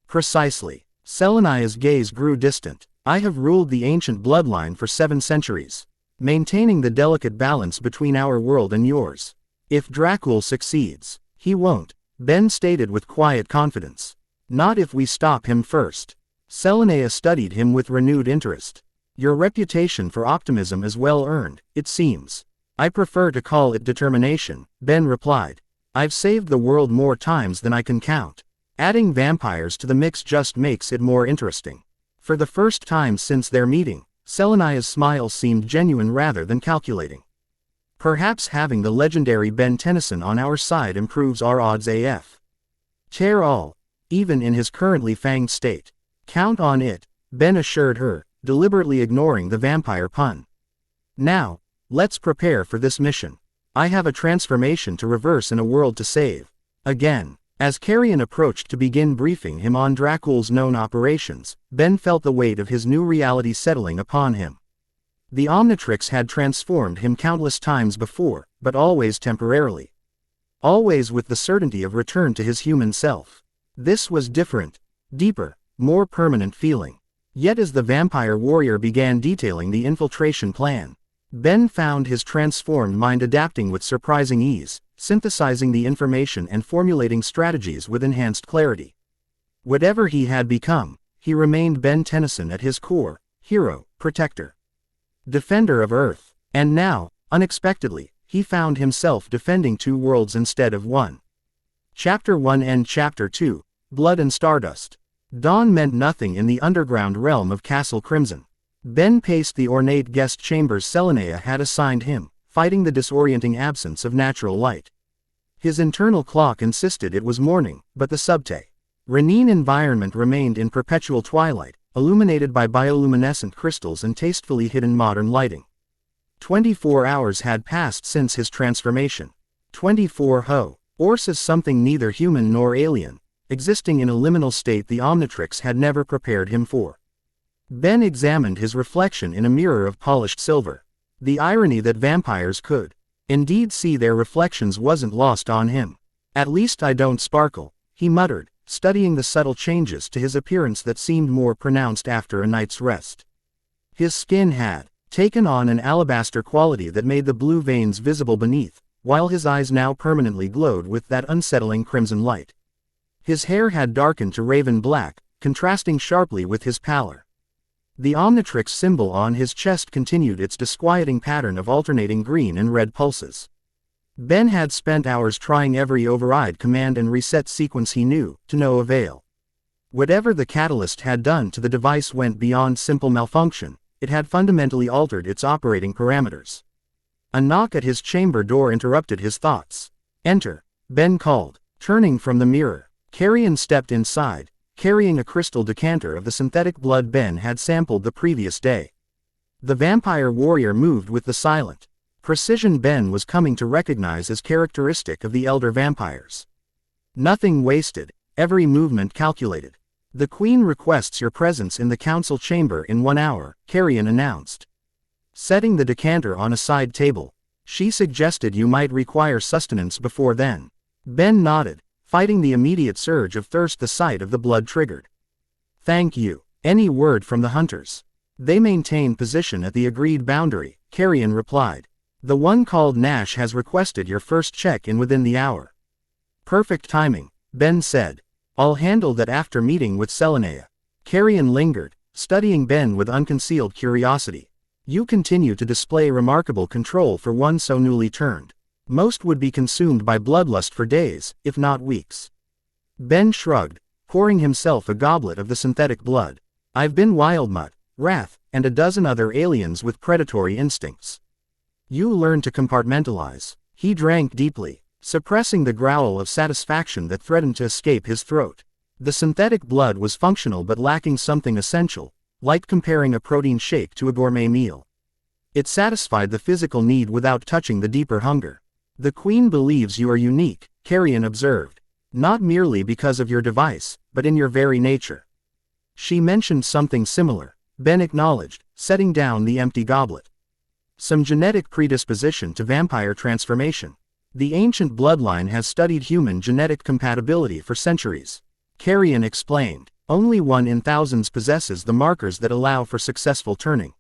Precisely. Selenea's gaze grew distant. I have ruled the ancient bloodline for 7 centuries, maintaining the delicate balance between our world and yours. If Dracul succeeds, he won't, Ben stated with quiet confidence. Not if we stop him first. Selenea studied him with renewed interest. Your reputation for optimism is well earned, it seems. I prefer to call it determination, Ben replied. I've saved the world more times than I can count. Adding vampires to the mix just makes it more interesting. For the first time since their meeting, Selenea's smile seemed genuine rather than calculating. Perhaps having the legendary Ben Tennyson on our side improves our odds AF. Tear all, even in his currently fanged state. Count on it, Ben assured her, deliberately ignoring the vampire pun. Now, let's prepare for this mission. I have a transformation to reverse and a world to save. Again, as Carrion approached to begin briefing him on Dracul's known operations, Ben felt the weight of his new reality settling upon him. The Omnitrix had transformed him countless times before, but always temporarily. Always with the certainty of return to his human self. This was different, deeper, more permanent feeling. Yet as the vampire warrior began detailing the infiltration plan, Ben found his transformed mind adapting with surprising ease, synthesizing the information and formulating strategies with enhanced clarity. Whatever he had become, he remained Ben Tennyson at his core, hero, protector, defender of Earth. And now, unexpectedly, he found himself defending two worlds instead of one. Chapter 1 and Chapter 2, Blood and Stardust. Dawn meant nothing in the underground realm of Castle Crimson. Ben paced the ornate guest chambers Selenea had assigned him, fighting the disorienting absence of natural light. His internal clock insisted it was morning, but the subterranean environment remained in perpetual twilight, illuminated by bioluminescent crystals and tastefully hidden modern lighting. 24 hours had passed since his transformation. 24 Hours something neither human nor alien, existing in a liminal state the Omnitrix had never prepared him for. Ben examined his reflection in a mirror of polished silver. The irony that vampires could indeed see their reflections wasn't lost on him. At least I don't sparkle, he muttered, studying the subtle changes to his appearance that seemed more pronounced after a night's rest. His skin had taken on an alabaster quality that made the blue veins visible beneath, while his eyes now permanently glowed with that unsettling crimson light. His hair had darkened to raven black, contrasting sharply with his pallor. The Omnitrix symbol on his chest continued its disquieting pattern of alternating green and red pulses. Ben had spent hours trying every override command and reset sequence he knew, to no avail. Whatever the catalyst had done to the device went beyond simple malfunction, it had fundamentally altered its operating parameters. A knock at his chamber door interrupted his thoughts. "Enter," Ben called. Turning from the mirror, Carrion stepped inside, carrying a crystal decanter of the synthetic blood Ben had sampled the previous day. The vampire warrior moved with the silent precision Ben was coming to recognize as characteristic of the elder vampires. Nothing wasted, every movement calculated. "The Queen requests your presence in the council chamber in 1 hour," Carrion announced. Setting the decanter on a side table, "She suggested you might require sustenance before then." Ben nodded, fighting the immediate surge of thirst the sight of the blood triggered. "Thank you. Any word from the hunters?" "They maintain position at the agreed boundary," Carrion replied. "The one called Nash has requested your first check-in within the hour." "Perfect timing," Ben said. "I'll handle that after meeting with Selenea." Carrion lingered, studying Ben with unconcealed curiosity. "You continue to display remarkable control for one so newly turned. Most would be consumed by bloodlust for days, if not weeks." Ben shrugged, pouring himself a goblet of the synthetic blood. "I've been Wildmutt, Wrath, and a dozen other aliens with predatory instincts." "You learn to compartmentalize." He drank deeply, suppressing the growl of satisfaction that threatened to escape his throat. The synthetic blood was functional but lacking something essential, like comparing a protein shake to a gourmet meal. It satisfied the physical need without touching the deeper hunger. "The Queen believes you are unique," Carrion observed. "Not merely because of your device, but in your very nature." "She mentioned something similar," Ben acknowledged, setting down the empty goblet. "Some genetic predisposition to vampire transformation. The ancient bloodline has studied human genetic compatibility for centuries," Carrion explained. "Only one in thousands possesses the markers that allow for successful turning.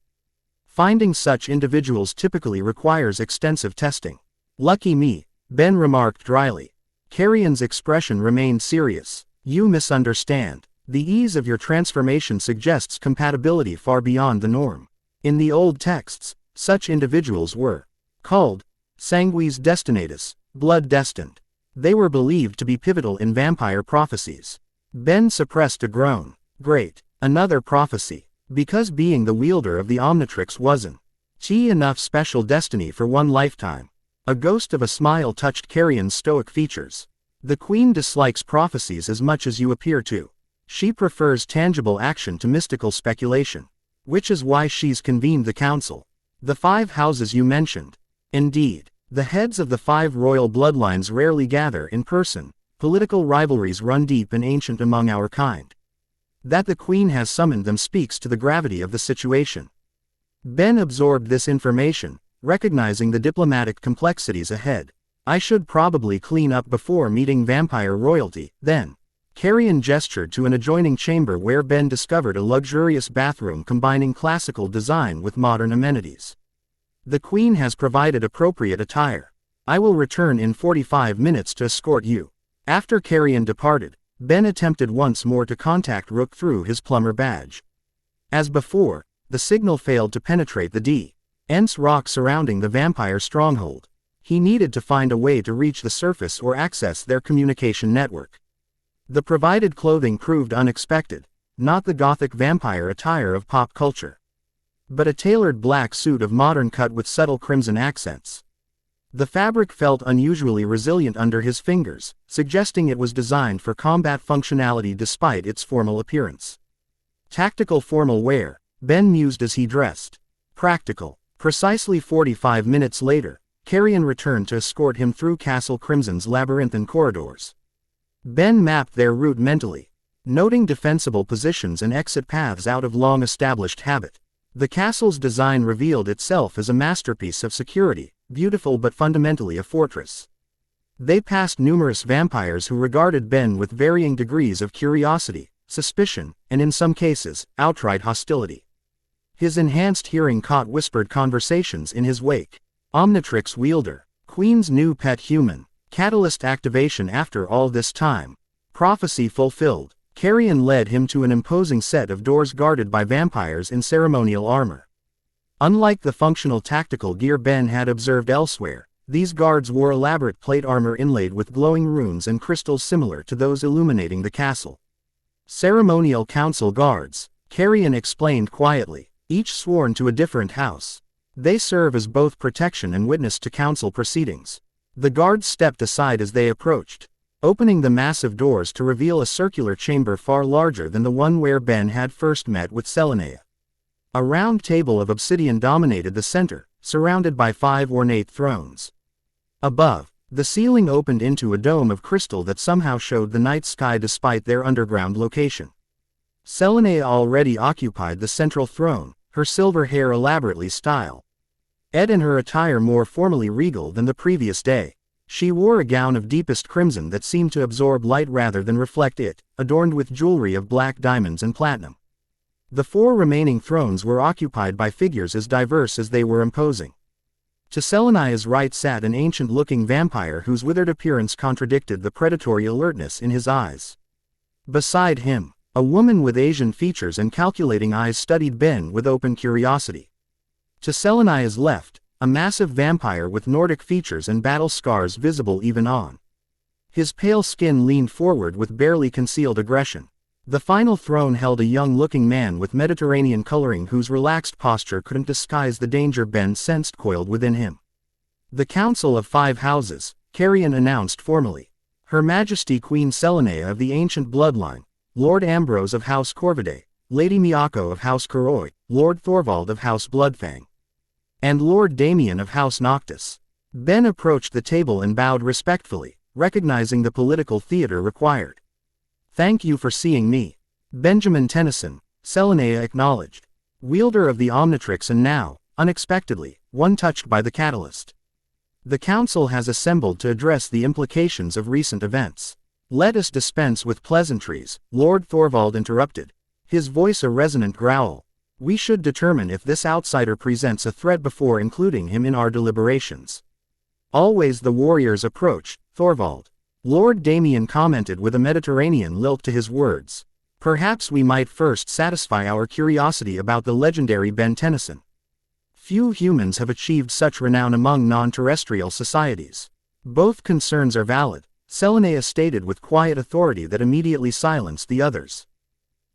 Finding such individuals typically requires extensive testing." "Lucky me," Ben remarked dryly. Carrion's expression remained serious. "You misunderstand. The ease of your transformation suggests compatibility far beyond the norm. In the old texts, such individuals were called sanguis destinatus, blood destined. They were believed to be pivotal in vampire prophecies." Ben suppressed a groan. "Great. Another prophecy. Because being the wielder of the Omnitrix wasn't enough special destiny for one lifetime." A ghost of a smile touched Carrion's stoic features. "The Queen dislikes prophecies as much as you appear to. She prefers tangible action to mystical speculation. Which is why she's convened the council. The 5 houses you mentioned." "Indeed. The heads of the 5 royal bloodlines rarely gather in person. Political rivalries run deep and ancient among our kind. That the Queen has summoned them speaks to the gravity of the situation." Ben absorbed this information, recognizing the diplomatic complexities ahead. "I should probably clean up before meeting vampire royalty, then." Carrion gestured to an adjoining chamber where Ben discovered a luxurious bathroom combining classical design with modern amenities. The Queen has provided appropriate attire. I will return in 45 minutes to escort you. After Carrion departed, Ben attempted once more to contact Rook through his plumber badge. As before, the signal failed to penetrate the dense rock surrounding the vampire stronghold. He needed to find a way to reach the surface or access their communication network. The provided clothing proved unexpected, not the gothic vampire attire of pop culture, but a tailored black suit of modern cut with subtle crimson accents. The fabric felt unusually resilient under his fingers, suggesting it was designed for combat functionality despite its formal appearance. Tactical formal wear, Ben mused as he dressed. Practical. Precisely 45 minutes later, Carrion returned to escort him through Castle Crimson's labyrinthine corridors. Ben mapped their route mentally, noting defensible positions and exit paths out of long-established habit. The castle's design revealed itself as a masterpiece of security, beautiful but fundamentally a fortress. They passed numerous vampires who regarded Ben with varying degrees of curiosity, suspicion, and in some cases, outright hostility. His enhanced hearing caught whispered conversations in his wake. Omnitrix wielder, Queen's new pet human, catalyst activation after all this time. Prophecy fulfilled. Carrion led him to an imposing set of doors guarded by vampires in ceremonial armor. Unlike the functional tactical gear Ben had observed elsewhere, these guards wore elaborate plate armor inlaid with glowing runes and crystals similar to those illuminating the castle. Ceremonial council guards, Carrion explained quietly, each sworn to a different house. They serve as both protection and witness to council proceedings. The guards stepped aside as they approached, opening the massive doors to reveal a circular chamber far larger than the one where Ben had first met with Selenea. A round table of obsidian dominated the center, surrounded by 5 ornate thrones. Above, the ceiling opened into a dome of crystal that somehow showed the night sky despite their underground location. Selenea already occupied the central throne, her silver hair elaborately styled, and her attire more formally regal than the previous day. She wore a gown of deepest crimson that seemed to absorb light rather than reflect it, adorned with jewelry of black diamonds and platinum. The 4 remaining thrones were occupied by figures as diverse as they were imposing. To Selenea's right sat an ancient-looking vampire whose withered appearance contradicted the predatory alertness in his eyes. Beside him, a woman with Asian features and calculating eyes studied Ben with open curiosity. To Selenea's left, a massive vampire with Nordic features and battle scars visible even on his pale skin leaned forward with barely concealed aggression. The final throne held a young-looking man with Mediterranean coloring whose relaxed posture couldn't disguise the danger Ben sensed coiled within him. The Council of 5 Houses, Carrion announced formally. Her Majesty Queen Selenea of the ancient bloodline, Lord Ambrose of House Corvidae, Lady Miyako of House Kuroi, Lord Thorvald of House Bloodfang, and Lord Damien of House Noctis. Ben approached the table and bowed respectfully, recognizing the political theater required. Thank you for seeing me. Benjamin Tennyson, Selenea acknowledged. Wielder of the Omnitrix and now, unexpectedly, one touched by the catalyst. The council has assembled to address the implications of recent events. Let us dispense with pleasantries, Lord Thorvald interrupted, his voice a resonant growl. We should determine if this outsider presents a threat before including him in our deliberations. Always the warrior's approach, Thorvald. Lord Damien commented with a Mediterranean lilt to his words. Perhaps we might first satisfy our curiosity about the legendary Ben Tennyson. Few humans have achieved such renown among non-terrestrial societies. Both concerns are valid, Selenea stated with quiet authority that immediately silenced the others.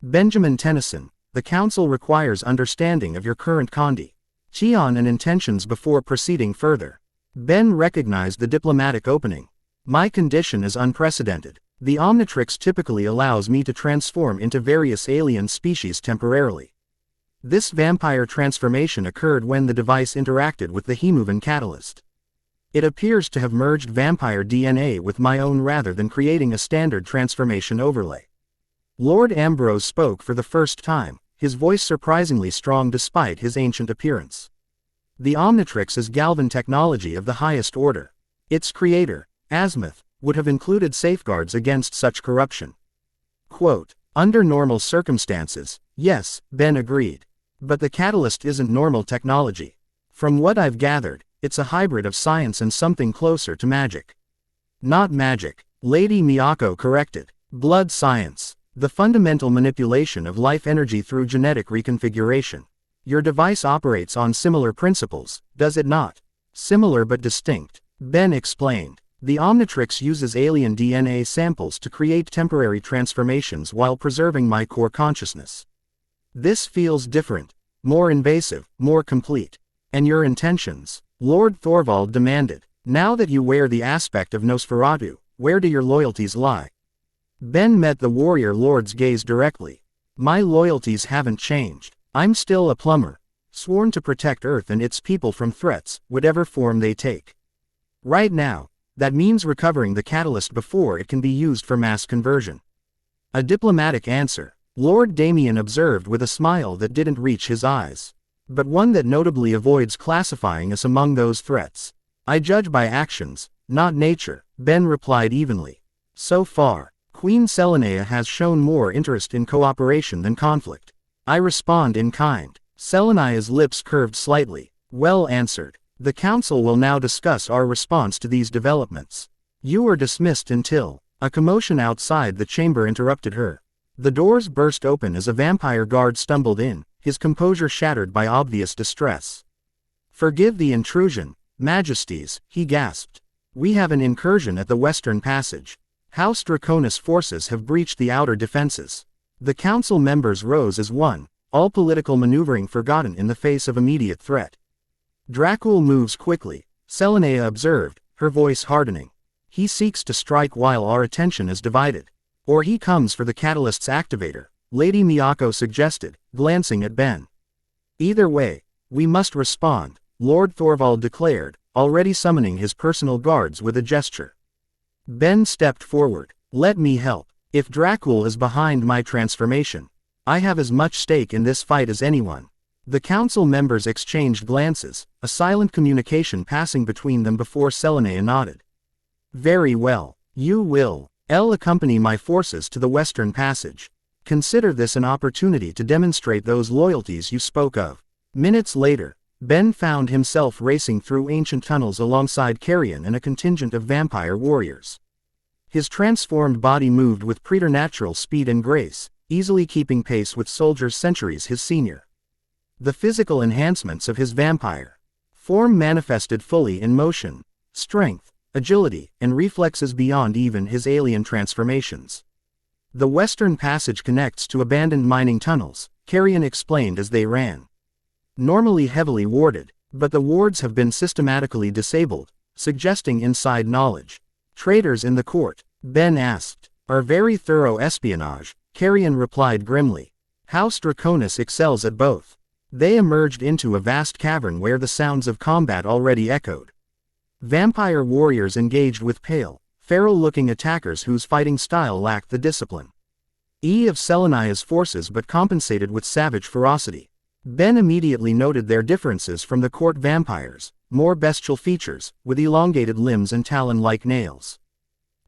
Benjamin Tennyson, the council requires understanding of your current condition and intentions before proceeding further. Ben recognized the diplomatic opening. My condition is unprecedented. The Omnitrix typically allows me to transform into various alien species temporarily. This vampire transformation occurred when the device interacted with the Hemovan catalyst. It appears to have merged vampire DNA with my own rather than creating a standard transformation overlay. Lord Ambrose spoke for the first time, his voice surprisingly strong despite his ancient appearance. The Omnitrix is Galvan technology of the highest order. Its creator, Azimuth, would have included safeguards against such corruption. Quote, under normal circumstances, yes, Ben agreed. But the catalyst isn't normal technology. From what I've gathered, it's a hybrid of science and something closer to magic. Not magic, Lady Miyako corrected. Blood science. The fundamental manipulation of life energy through genetic reconfiguration. Your device operates on similar principles, does it not? Similar but distinct, Ben explained. The Omnitrix uses alien DNA samples to create temporary transformations while preserving my core consciousness. This feels different, more invasive, more complete. And your intentions? Lord Thorvald demanded. Now that you wear the aspect of Nosferatu, where do your loyalties lie? Ben met the warrior lord's gaze directly. My loyalties haven't changed. I'm still a plumber, sworn to protect Earth and its people from threats, whatever form they take. Right now, that means recovering the catalyst before it can be used for mass conversion. A diplomatic answer, Lord Damien observed with a smile that didn't reach his eyes. But one that notably avoids classifying us among those threats. I judge by actions, not nature, Ben replied evenly. So far, Queen Selenea has shown more interest in cooperation than conflict. I respond in kind. Selenea's lips curved slightly. Well answered. The council will now discuss our response to these developments. You are dismissed until... A commotion outside the chamber interrupted her. The doors burst open as a vampire guard stumbled in, his composure shattered by obvious distress. Forgive the intrusion, Majesties, he gasped. We have an incursion at the Western Passage. House Draconis forces have breached the outer defenses. The council members rose as one, all political maneuvering forgotten in the face of immediate threat. Dracul moves quickly, Selenea observed, her voice hardening. He seeks to strike while our attention is divided. Or he comes for the catalyst's activator, Lady Miyako suggested, glancing at Ben. Either way, we must respond, Lord Thorvald declared, already summoning his personal guards with a gesture. Ben stepped forward. Let me help. If Dracul is behind my transformation, I have as much stake in this fight as anyone. The council members exchanged glances, a silent communication passing between them before Selenea nodded. Very well. You will, accompany my forces to the Western Passage. Consider this an opportunity to demonstrate those loyalties you spoke of. Minutes later, Ben found himself racing through ancient tunnels alongside Carrion and a contingent of vampire warriors. His transformed body moved with preternatural speed and grace, easily keeping pace with soldiers centuries his senior. The physical enhancements of his vampire form manifested fully in motion, strength, agility, and reflexes beyond even his alien transformations. The Western Passage connects to abandoned mining tunnels, Carrion explained as they ran. Normally heavily warded, but the wards have been systematically disabled, suggesting inside knowledge. Traitors in the court, Ben asked. Are very thorough espionage, Carrion replied grimly. House Draconis excels at both. They emerged into a vast cavern where the sounds of combat already echoed. Vampire warriors engaged with pale, feral-looking attackers whose fighting style lacked the discipline of Selenea's forces but compensated with savage ferocity. Ben immediately noted their differences from the court vampires, more bestial features, with elongated limbs and talon-like nails.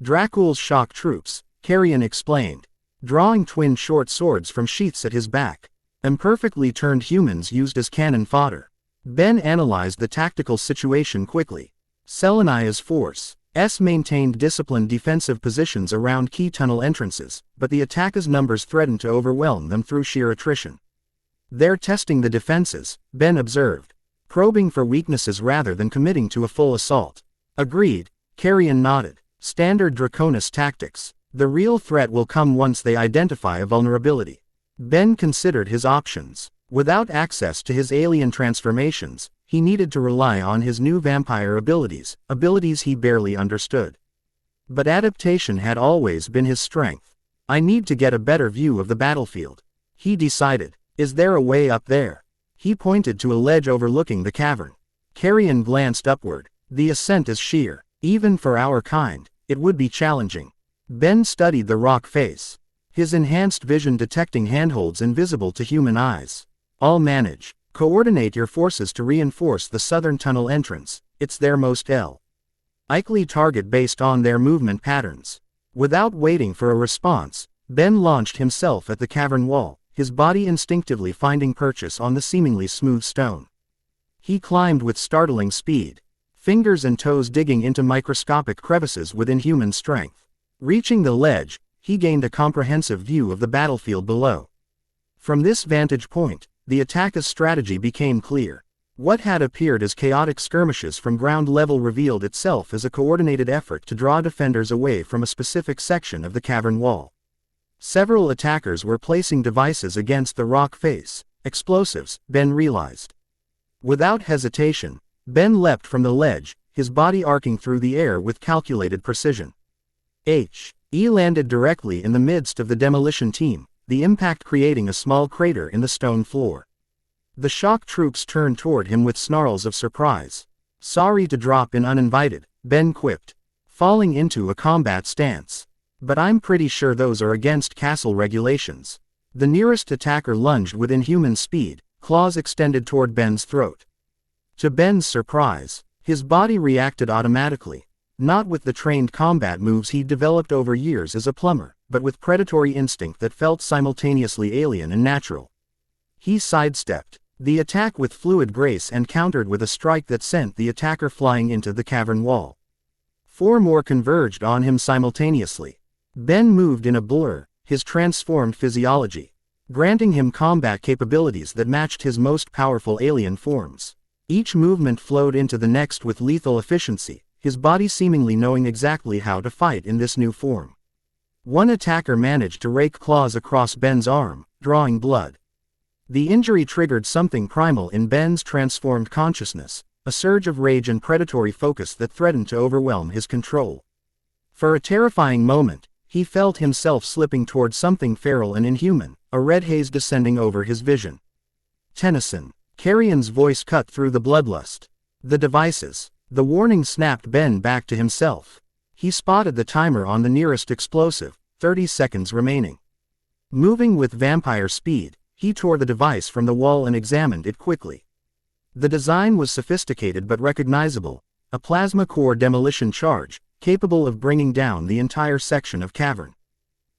Dracul's shock troops, Carrion explained, drawing twin short swords from sheaths at his back. Imperfectly turned humans used as cannon fodder. Ben analyzed the tactical situation quickly. Selenea's force maintained disciplined defensive positions around key tunnel entrances, but the attackers' numbers threatened to overwhelm them through sheer attrition. They're testing the defenses, Ben observed, probing for weaknesses rather than committing to a full assault. Agreed, Carrion nodded. Standard Draconis tactics. The real threat will come once they identify a vulnerability. Ben considered his options. Without access to his alien transformations, he needed to rely on his new vampire abilities he barely understood. But adaptation had always been his strength. I need to get a better view of the battlefield, he decided. Is there a way up there? He pointed to a ledge overlooking the cavern. Carrion glanced upward. The ascent is sheer. Even for our kind, it would be challenging. Ben studied the rock face, his enhanced vision detecting handholds invisible to human eyes. I'll manage. Coordinate your forces to reinforce the southern tunnel entrance. It's their most likely target based on their movement patterns. Without waiting for a response, Ben launched himself at the cavern wall, his body instinctively finding purchase on the seemingly smooth stone. He climbed with startling speed, fingers and toes digging into microscopic crevices with inhuman strength. Reaching the ledge, he gained a comprehensive view of the battlefield below. From this vantage point, the attacker's strategy became clear. What had appeared as chaotic skirmishes from ground level revealed itself as a coordinated effort to draw defenders away from a specific section of the cavern wall. Several attackers were placing devices against the rock face, explosives, Ben realized. Without hesitation, Ben leapt from the ledge, his body arcing through the air with calculated precision. He landed directly in the midst of the demolition team, the impact creating a small crater in the stone floor. The shock troops turned toward him with snarls of surprise. "Sorry to drop in uninvited," Ben quipped, falling into a combat stance. "But I'm pretty sure those are against castle regulations." The nearest attacker lunged with inhuman speed, claws extended toward Ben's throat. To Ben's surprise, his body reacted automatically, not with the trained combat moves he'd developed over years as a plumber, but with predatory instinct that felt simultaneously alien and natural. He sidestepped the attack with fluid grace and countered with a strike that sent the attacker flying into the cavern wall. 4 more converged on him simultaneously. Ben moved in a blur, his transformed physiology, granting him combat capabilities that matched his most powerful alien forms. Each movement flowed into the next with lethal efficiency, his body seemingly knowing exactly how to fight in this new form. One attacker managed to rake claws across Ben's arm, drawing blood. The injury triggered something primal in Ben's transformed consciousness, a surge of rage and predatory focus that threatened to overwhelm his control. For a terrifying moment, he felt himself slipping toward something feral and inhuman, a red haze descending over his vision. "Tennyson." Carrion's voice cut through the bloodlust. "The devices." The warning snapped Ben back to himself. He spotted the timer on the nearest explosive, 30 seconds remaining. Moving with vampire speed, he tore the device from the wall and examined it quickly. The design was sophisticated but recognizable, a plasma core demolition charge, capable of bringing down the entire section of cavern.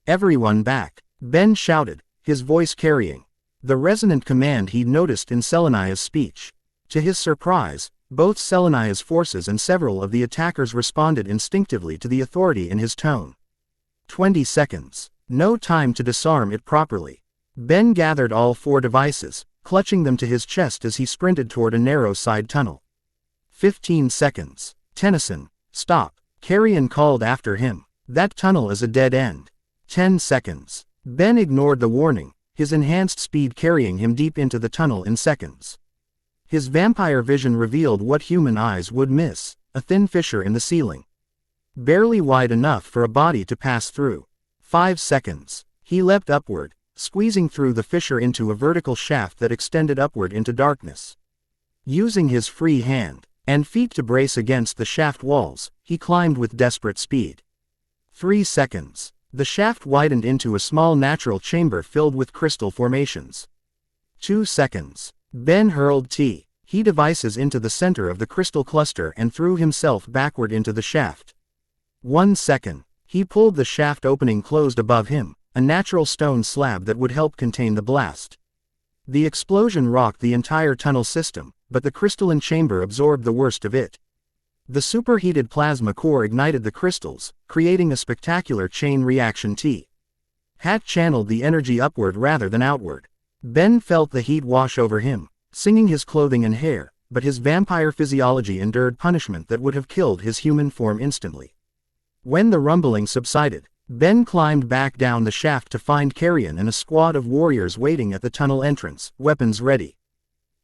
"Everyone back," Ben shouted, his voice carrying the resonant command he'd noticed in Selenia's speech. To his surprise, both Selenia's forces and several of the attackers responded instinctively to the authority in his tone. 20 seconds. No time to disarm it properly. Ben gathered all 4 devices, clutching them to his chest as he sprinted toward a narrow side tunnel. 15 seconds. "Tennyson, stop," Carrion called after him. "That tunnel is a dead end." 10 seconds. Ben ignored the warning, his enhanced speed carrying him deep into the tunnel in seconds. His vampire vision revealed what human eyes would miss, a thin fissure in the ceiling, barely wide enough for a body to pass through. 5 seconds. He leapt upward, squeezing through the fissure into a vertical shaft that extended upward into darkness. Using his free hand and feet to brace against the shaft walls, he climbed with desperate speed. 3 seconds. The shaft widened into a small natural chamber filled with crystal formations. 2 seconds. Ben hurled T devices into the center of the crystal cluster and threw himself backward into the shaft. 1 second. He pulled the shaft opening closed above him, a natural stone slab that would help contain the blast. The explosion rocked the entire tunnel system, but the crystalline chamber absorbed the worst of it. The superheated plasma core ignited the crystals, creating a spectacular chain reaction. Hat channeled the energy upward rather than outward. Ben felt the heat wash over him, singing his clothing and hair, but his vampire physiology endured punishment that would have killed his human form instantly. When the rumbling subsided, Ben climbed back down the shaft to find Carrion and a squad of warriors waiting at the tunnel entrance, weapons ready.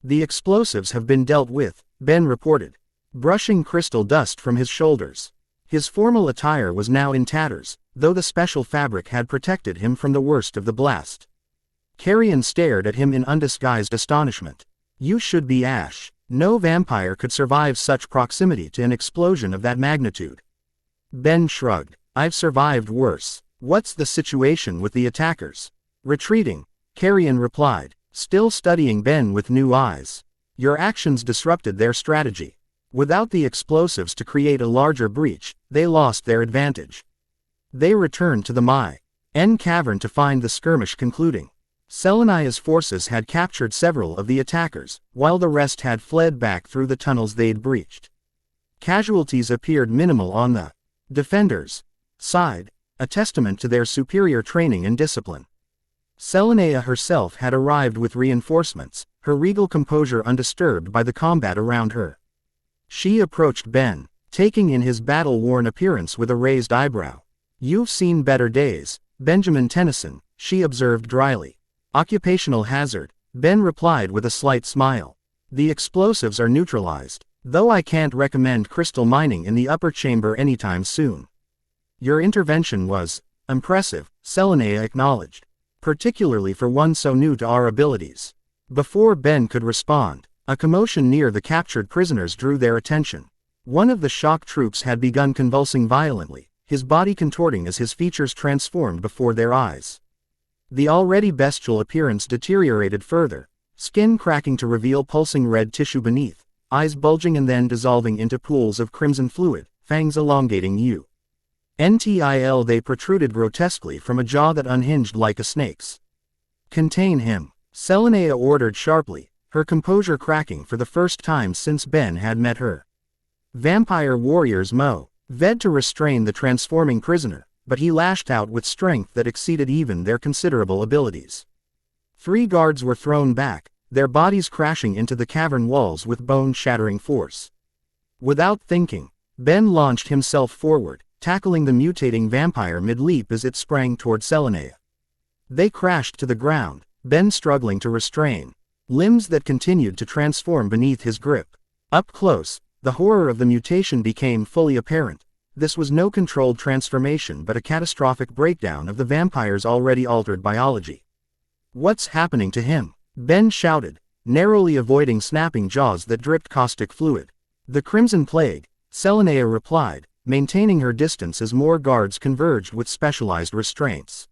"The explosives have been dealt with," Ben reported, brushing crystal dust from his shoulders. His formal attire was now in tatters, though the special fabric had protected him from the worst of the blast. Carrion stared at him in undisguised astonishment. "You should be Ash. No vampire could survive such proximity to an explosion of that magnitude." Ben shrugged. "I've survived worse." "What's the situation with the attackers?" "Retreating," Carrion replied, still studying Ben with new eyes. "Your actions disrupted their strategy. Without the explosives to create a larger breach, they lost their advantage. They returned to the Mai." N cavern to find the skirmish concluding. Selenia's forces had captured several of the attackers, while the rest had fled back through the tunnels they'd breached. Casualties appeared minimal on the defenders' side, a testament to their superior training and discipline. Selenia herself had arrived with reinforcements, her regal composure undisturbed by the combat around her. She approached Ben, taking in his battle-worn appearance with a raised eyebrow. "You've seen better days, Benjamin Tennyson," she observed dryly. "Occupational hazard," Ben replied with a slight smile. "The explosives are neutralized, though I can't recommend crystal mining in the upper chamber anytime soon." "Your intervention was impressive," Selenia acknowledged, "particularly for one so new to our abilities." Before Ben could respond, a commotion near the captured prisoners drew their attention. One of the shock troops had begun convulsing violently, his body contorting as his features transformed before their eyes. The already bestial appearance deteriorated further, skin cracking to reveal pulsing red tissue beneath, eyes bulging and then dissolving into pools of crimson fluid, fangs elongating until they protruded grotesquely from a jaw that unhinged like a snake's. "Contain him," Selenia ordered sharply, her composure cracking for the first time since Ben had met her. Vampire warriors vowed to restrain the transforming prisoner, but he lashed out with strength that exceeded even their considerable abilities. 3 guards were thrown back, their bodies crashing into the cavern walls with bone-shattering force. Without thinking, Ben launched himself forward, tackling the mutating vampire mid-leap as it sprang toward Selenia. They crashed to the ground, Ben struggling to restrain limbs that continued to transform beneath his grip. Up close, the horror of the mutation became fully apparent. This was no controlled transformation but a catastrophic breakdown of the vampire's already altered biology. "What's happening to him?" Ben shouted, narrowly avoiding snapping jaws that dripped caustic fluid. "The Crimson Plague," Selenia replied, maintaining her distance as more guards converged with specialized restraints.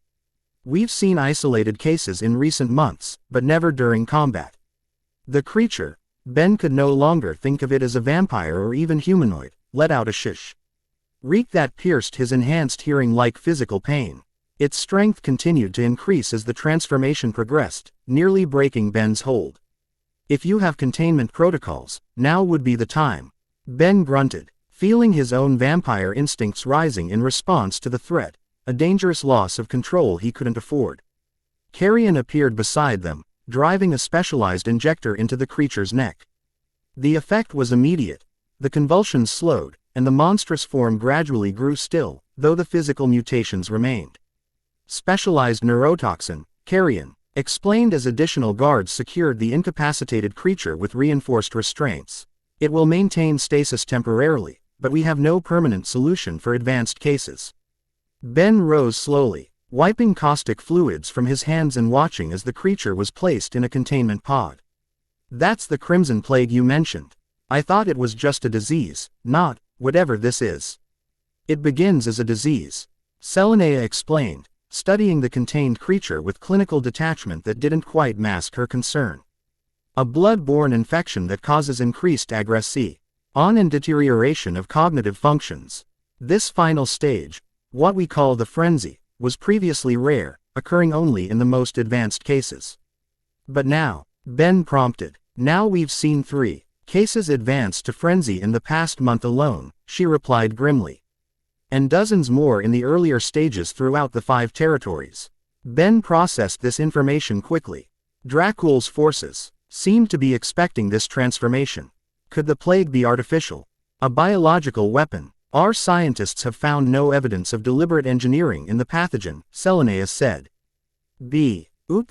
"We've seen isolated cases in recent months, but never during combat." The creature, Ben could no longer think of it as a vampire or even humanoid, let out a shriek that pierced his enhanced hearing like physical pain. Its strength continued to increase as the transformation progressed, nearly breaking Ben's hold. "If you have containment protocols, now would be the time," Ben grunted, feeling his own vampire instincts rising in response to the threat, a dangerous loss of control he couldn't afford. Carrion appeared beside them, driving a specialized injector into the creature's neck. The effect was immediate. The convulsions slowed, and the monstrous form gradually grew still, though the physical mutations remained. "Specialized neurotoxin, Carrion," explained as additional guards secured the incapacitated creature with reinforced restraints. "It will maintain stasis temporarily, but we have no permanent solution for advanced cases." Ben rose slowly, wiping caustic fluids from his hands and watching as the creature was placed in a containment pod. "That's the Crimson Plague you mentioned. I thought it was just a disease, not whatever this is." "It begins as a disease," Selenia explained, studying the contained creature with clinical detachment that didn't quite mask her concern. "A blood-borne infection that causes increased aggression and deterioration of cognitive functions. This final stage, what we call the frenzy, was previously rare, occurring only in the most advanced cases." "But now," Ben prompted, "now we've seen 3 cases advance to frenzy in the past month alone," she replied grimly. "And dozens more in the earlier stages throughout the 5 territories." Ben processed this information quickly. Dracul's forces seemed to be expecting this transformation. Could the plague be artificial? A biological weapon? "Our scientists have found no evidence of deliberate engineering in the pathogen," Selenia said. The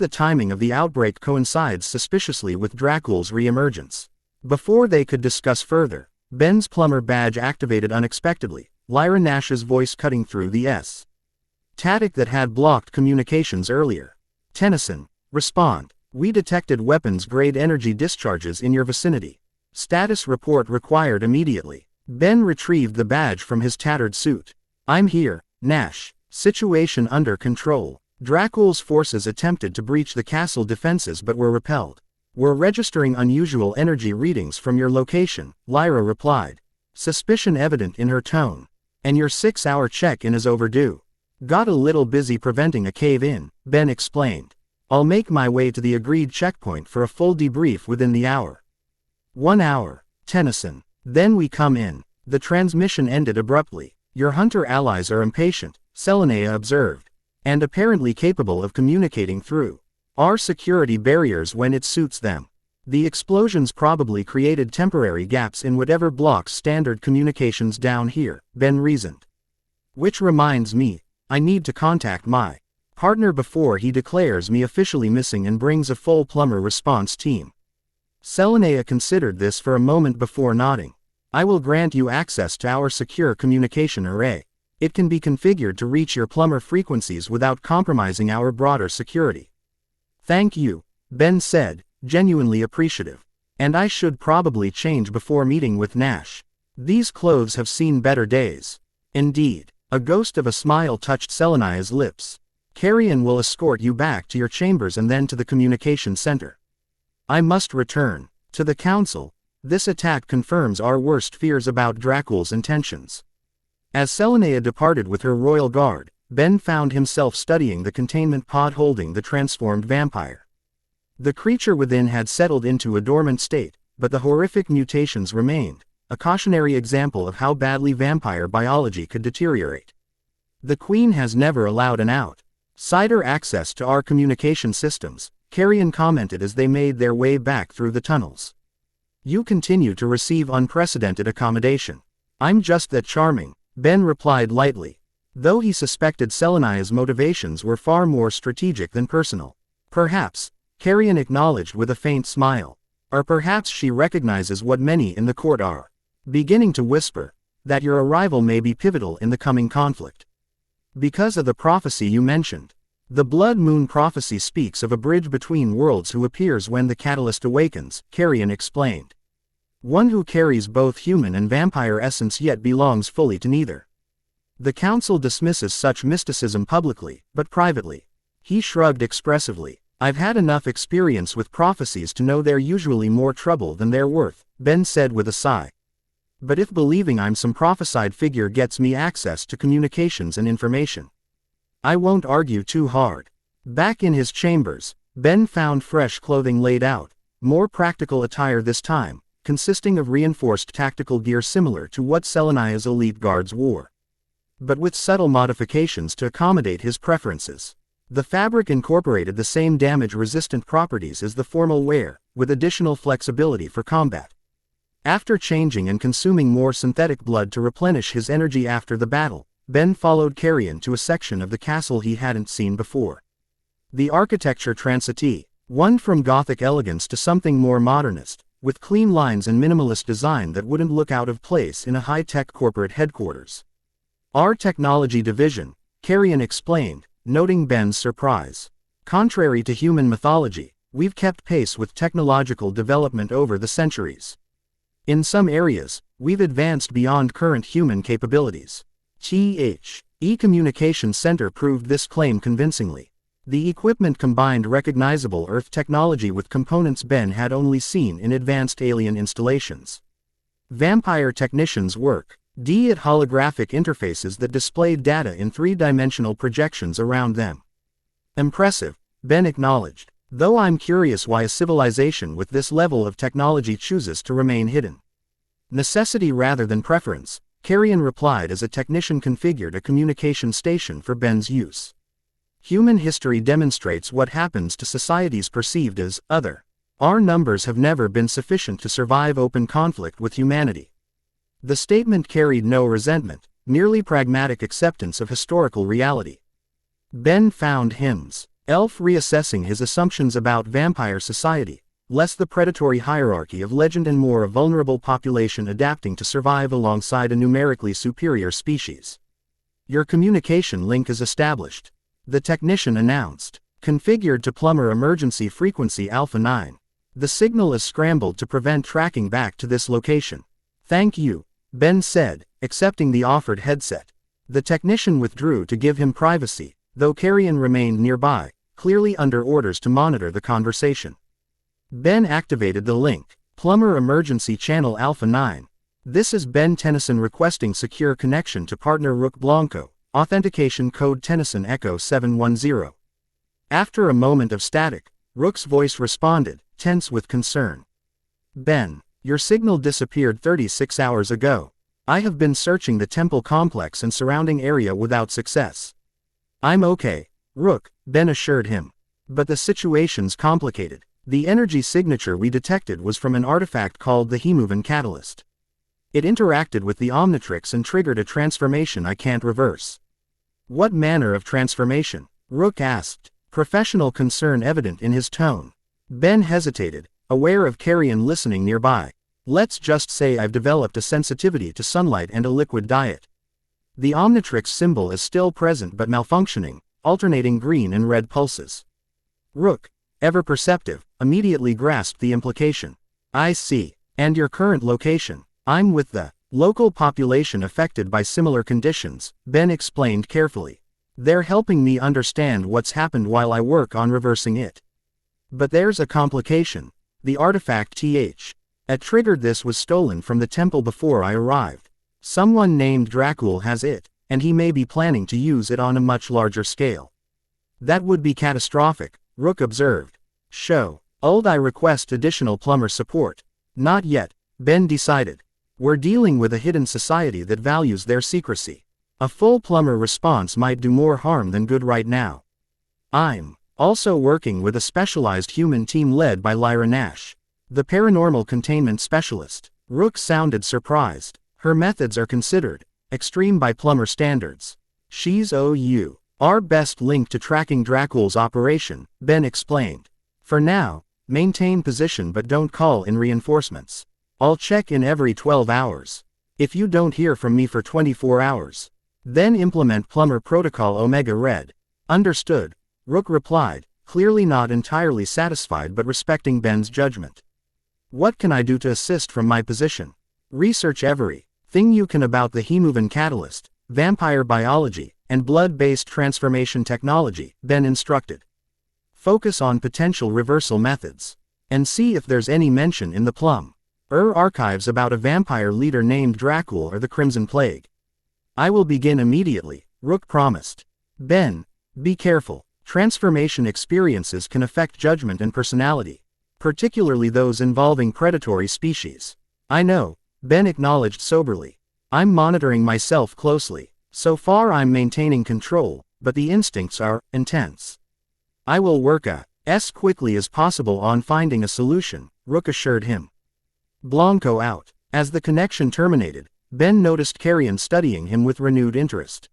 timing of the outbreak coincides suspiciously with Dracul's re-emergence. Before they could discuss further, Ben's plumber badge activated unexpectedly, Lyra Nash's voice cutting through the static that had blocked communications earlier. "Tennyson, respond. We detected weapons-grade energy discharges in your vicinity. Status report required immediately." Ben retrieved the badge from his tattered suit. "I'm here, Nash. Situation under control. Dracul's forces attempted to breach the castle defenses but were repelled. We're registering unusual energy readings from your location," Lyra replied, suspicion evident in her tone. "And your 6-hour check-in is overdue." Got a little busy preventing a cave-in, Ben explained. I'll make my way to the agreed checkpoint for a full debrief within the hour. 1 hour, Tennyson. Then we come in. The transmission ended abruptly. Your hunter allies are impatient, Selenea observed, and apparently capable of communicating through our security barriers when it suits them. The explosions probably created temporary gaps in whatever blocks standard communications down here, Ben reasoned. Which reminds me, I need to contact my partner before he declares me officially missing and brings a full plumber response team. Selenea considered this for a moment before nodding. I will grant you access to our secure communication array. It can be configured to reach your plumber frequencies without compromising our broader security. Thank you, Ben said, genuinely appreciative. And I should probably change before meeting with Nash. These clothes have seen better days. Indeed. A ghost of a smile touched Selenea's lips. Carrion will escort you back to your chambers and then to the communication center. I must return to the council. This attack confirms our worst fears about Dracul's intentions. As Selenea departed with her royal guard, Ben found himself studying the containment pod holding the transformed vampire. The creature within had settled into a dormant state, but the horrific mutations remained, a cautionary example of how badly vampire biology could deteriorate. The Queen has never allowed an outsider access to our communication systems, Carrion commented as they made their way back through the tunnels. You continue to receive unprecedented accommodation. I'm just that charming, Ben replied lightly, though he suspected Selenea's motivations were far more strategic than personal. Perhaps, Carrion acknowledged with a faint smile. Or perhaps she recognizes what many in the court are beginning to whisper, that your arrival may be pivotal in the coming conflict. Because of the prophecy you mentioned. The Blood Moon prophecy speaks of a bridge between worlds who appears when the catalyst awakens, Carrion explained. One who carries both human and vampire essence yet belongs fully to neither. The council dismisses such mysticism publicly, but privately. He shrugged expressively. I've had enough experience with prophecies to know they're usually more trouble than they're worth, Ben said with a sigh. But if believing I'm some prophesied figure gets me access to communications and information, I won't argue too hard. Back in his chambers, Ben found fresh clothing laid out, more practical attire this time, consisting of reinforced tactical gear similar to what Selenea's elite guards wore, but with subtle modifications to accommodate his preferences. The fabric incorporated the same damage-resistant properties as the formal wear, with additional flexibility for combat. After changing and consuming more synthetic blood to replenish his energy after the battle, Ben followed Carrion to a section of the castle he hadn't seen before. The architecture transite, one from Gothic elegance to something more modernist, with clean lines and minimalist design that wouldn't look out of place in a high-tech corporate headquarters. Our technology division, Carrion explained, noting Ben's surprise. Contrary to human mythology, we've kept pace with technological development over the centuries. In some areas, we've advanced beyond current human capabilities. E-Communication Center proved this claim convincingly. The equipment combined recognizable Earth technology with components Ben had only seen in advanced alien installations. Vampire technicians work at holographic interfaces that displayed data in three-dimensional projections around them. Impressive, Ben acknowledged, though I'm curious why a civilization with this level of technology chooses to remain hidden. Necessity rather than preference, Carrion replied as a technician configured a communication station for Ben's use. Human history demonstrates what happens to societies perceived as other. Our numbers have never been sufficient to survive open conflict with humanity. The statement carried no resentment, merely pragmatic acceptance of historical reality. Ben found himself reassessing his assumptions about vampire society, less the predatory hierarchy of legend and more a vulnerable population adapting to survive alongside a numerically superior species. Your communication link is established, the technician announced. Configured to plumber emergency frequency Alpha 9. The signal is scrambled to prevent tracking back to this location. Thank you, Ben said, accepting the offered headset. The technician withdrew to give him privacy, though Carrion remained nearby, clearly under orders to monitor the conversation. Ben activated the link. Plumber Emergency Channel Alpha 9. This is Ben Tennyson requesting secure connection to partner Rook Blanco, Authentication code Tennyson Echo 710. After a moment of static, Rook's voice responded, tense with concern. Ben, your signal disappeared 36 hours ago. I have been searching the temple complex and surrounding area without success. I'm okay, Rook, Ben assured him. But the situation's complicated. The energy signature we detected was from an artifact called the Hemovan Catalyst. It interacted with the Omnitrix and triggered a transformation I can't reverse. What manner of transformation? Rook asked, professional concern evident in his tone. Ben hesitated, aware of Carrion listening nearby. Let's just say I've developed a sensitivity to sunlight and a liquid diet. The Omnitrix symbol is still present but malfunctioning, alternating green and red pulses. Rook, ever perceptive, immediately grasped the implication. I see. And your current location? I'm with the local population affected by similar conditions, Ben explained carefully. They're helping me understand what's happened while I work on reversing it. But there's a complication. The artifact that triggered this was stolen from the temple before I arrived. Someone named Dracul has it, and he may be planning to use it on a much larger scale. That would be catastrophic, Rook observed. I request additional plumber support. Not yet, Ben decided. We're dealing with a hidden society that values their secrecy. A full plumber response might do more harm than good right now. I'm also working with a specialized human team led by Lyra Nash, the paranormal containment specialist. Rook sounded surprised. Her methods are considered extreme by plumber standards. She's our best link to tracking Dracul's operation, Ben explained. For now, maintain position but don't call in reinforcements. I'll check in every 12 hours. If you don't hear from me for 24 hours, then implement plumber protocol Omega Red. Understood, Rook replied, clearly not entirely satisfied but respecting Ben's judgment. What can I do to assist from my position? Research everything you can about the Hemovan Catalyst, vampire biology, and blood-based transformation technology, Ben instructed. Focus on potential reversal methods. And see if there's any mention in the Plum archives about a vampire leader named Dracul or the Crimson Plague. I will begin immediately, Rook promised. Ben, be careful. Transformation experiences can affect judgment and personality, particularly those involving predatory species. I know, Ben acknowledged soberly. I'm monitoring myself closely. So far I'm maintaining control, but the instincts are intense. I will work as quickly as possible on finding a solution, Rook assured him. Blanco out. As the connection terminated, Ben noticed Carrion studying him with renewed interest.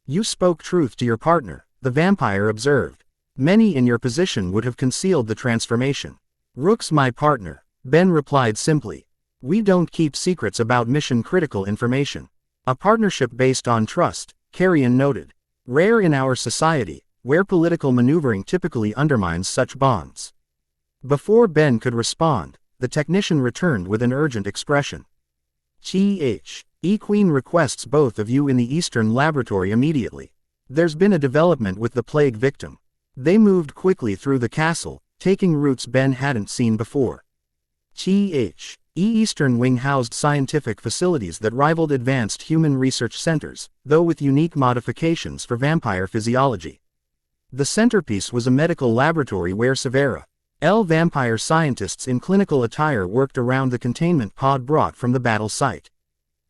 You spoke truth to your partner, the vampire observed. Many in your position would have concealed the transformation. Rook's my partner, Ben replied simply. We don't keep secrets about mission-critical information. A partnership based on trust, Carrion noted. Rare in our society, where political maneuvering typically undermines such bonds. Before Ben could respond, the technician returned with an urgent expression. Queen requests both of you in the Eastern Laboratory immediately. There's been a development with the plague victim. They moved quickly through the castle, taking routes Ben hadn't seen before. Eastern Wing housed scientific facilities that rivaled advanced human research centers, though with unique modifications for vampire physiology. The centerpiece was a medical laboratory where Severa vampire scientists in clinical attire worked around the containment pod brought from the battle site.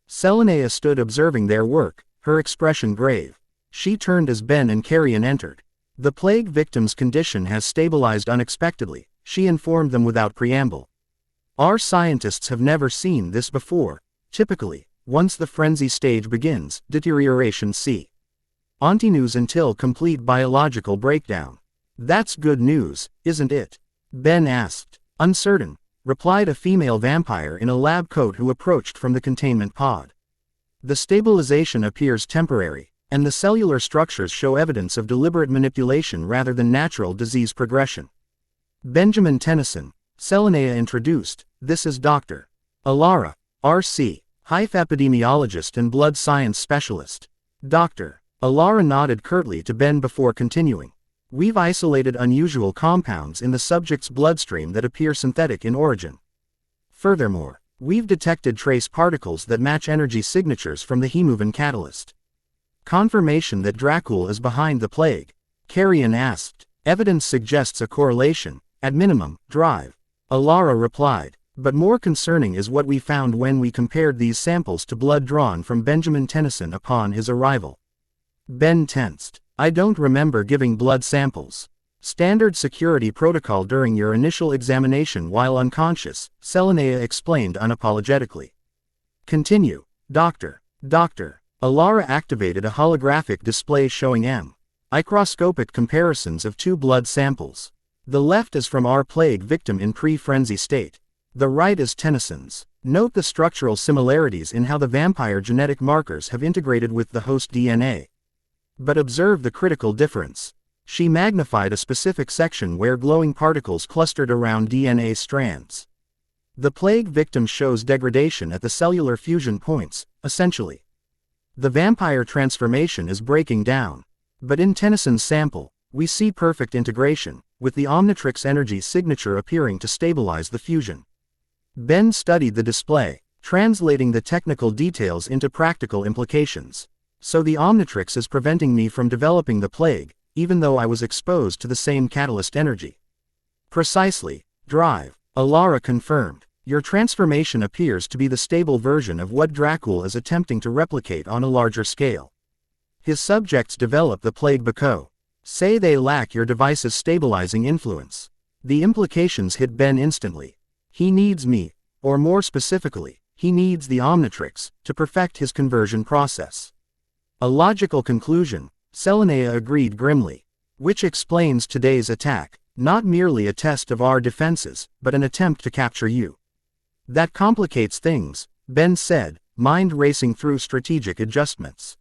Selenea stood observing their work, her expression grave. She turned as Ben and Carrion entered. The plague victim's condition has stabilized unexpectedly, she informed them without preamble. Our scientists have never seen this before. Typically, once the frenzy stage begins, deterioration continues until complete biological breakdown. That's good news, isn't it? Ben asked. Uncertain, replied a female vampire in a lab coat who approached from the containment pod. The stabilization appears temporary, and the cellular structures show evidence of deliberate manipulation rather than natural disease progression. Benjamin Tennyson, Selenea introduced. This is Dr. Alara, R.C., Hive epidemiologist and blood science specialist. Dr. Alara nodded curtly to Ben before continuing. We've isolated unusual compounds in the subject's bloodstream that appear synthetic in origin. Furthermore, we've detected trace particles that match energy signatures from the Hemovan Catalyst. Confirmation that Dracul is behind the plague? Carrion asked. Evidence suggests a correlation, at minimum, drive. Alara replied. But more concerning is what we found when we compared these samples to blood drawn from Benjamin Tennyson upon his arrival. Ben tensed. I don't remember giving blood samples. Standard security protocol during your initial examination while unconscious, Selenea explained unapologetically. Continue. Doctor. Alara activated a holographic display showing microscopic comparisons of two blood samples. The left is from our plague victim in pre-frenzy state. The right is Tennyson's. Note the structural similarities in how the vampire genetic markers have integrated with the host DNA. But observe the critical difference. She magnified a specific section where glowing particles clustered around DNA strands. The plague victim shows degradation at the cellular fusion points, essentially. The vampire transformation is breaking down. But in Tennyson's sample, we see perfect integration, with the Omnitrix energy signature appearing to stabilize the fusion. Ben studied the display, translating the technical details into practical implications. So the Omnitrix is preventing me from developing the plague, even though I was exposed to the same catalyst energy. Precisely. Drive. Alara confirmed. Your transformation appears to be the stable version of what Dracul is attempting to replicate on a larger scale. His subjects develop the plague because say they lack your device's stabilizing influence. The implications hit Ben instantly. He needs me, or more specifically, he needs the Omnitrix, to perfect his conversion process. A logical conclusion, Selenea agreed grimly. Which explains today's attack, not merely a test of our defenses, but an attempt to capture you. That complicates things, Ben said, mind racing through strategic adjustments.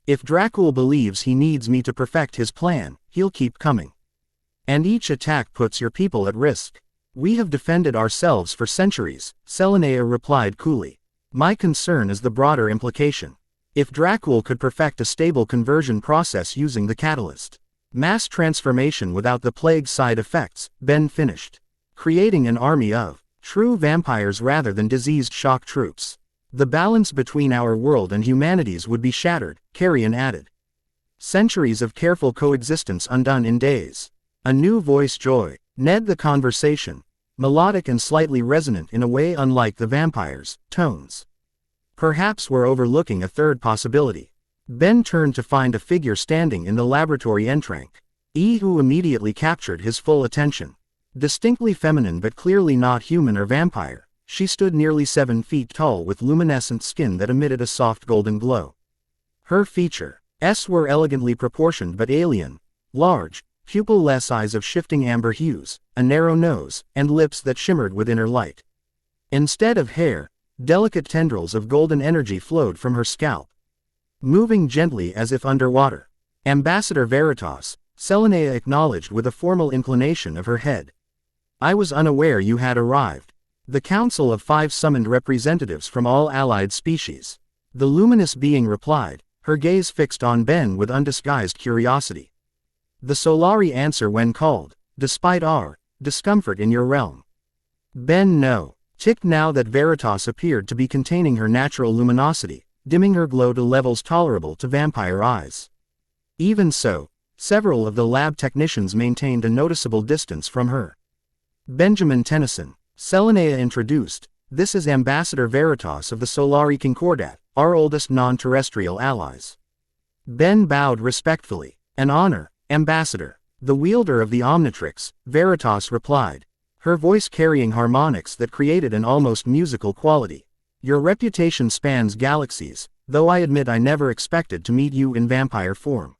If Dracul believes he needs me to perfect his plan, he'll keep coming. And each attack puts your people at risk. We have defended ourselves for centuries, Selenea replied coolly. My concern is the broader implication. If Dracul could perfect a stable conversion process using the catalyst, mass transformation without the plague side effects, Ben finished. Creating an army of true vampires rather than diseased shock troops. The balance between our world and humanity's would be shattered, Carrion added. Centuries of careful coexistence undone in days. A new voice joy. Ned the conversation. Melodic and slightly resonant in a way unlike the vampires' tones. Perhaps we're overlooking a third possibility. Ben turned to find a figure standing in the laboratory entrank. Who immediately captured his full attention. Distinctly feminine but clearly not human or vampire, she stood nearly 7 feet tall with luminescent skin that emitted a soft golden glow. Her features were elegantly proportioned but alien, large, pupil-less eyes of shifting amber hues, a narrow nose, and lips that shimmered with inner light. Instead of hair, delicate tendrils of golden energy flowed from her scalp, moving gently as if underwater. Ambassador Veritas, Selenea acknowledged with a formal inclination of her head. I was unaware you had arrived. The Council of 5 summoned representatives from all allied species. The luminous being replied, her gaze fixed on Ben with undisguised curiosity. The Solari answer when called, despite our discomfort in your realm. Ben ticked now that Veritas appeared to be containing her natural luminosity, dimming her glow to levels tolerable to vampire eyes. Even so, several of the lab technicians maintained a noticeable distance from her. Benjamin Tennyson, Selenea introduced, this is Ambassador Veritas of the Solari Concordat, our oldest non-terrestrial allies. Ben bowed respectfully. An honor, Ambassador. The wielder of the Omnitrix, Veritas replied, her voice carrying harmonics that created an almost musical quality. Your reputation spans galaxies, though I admit I never expected to meet you in vampire form.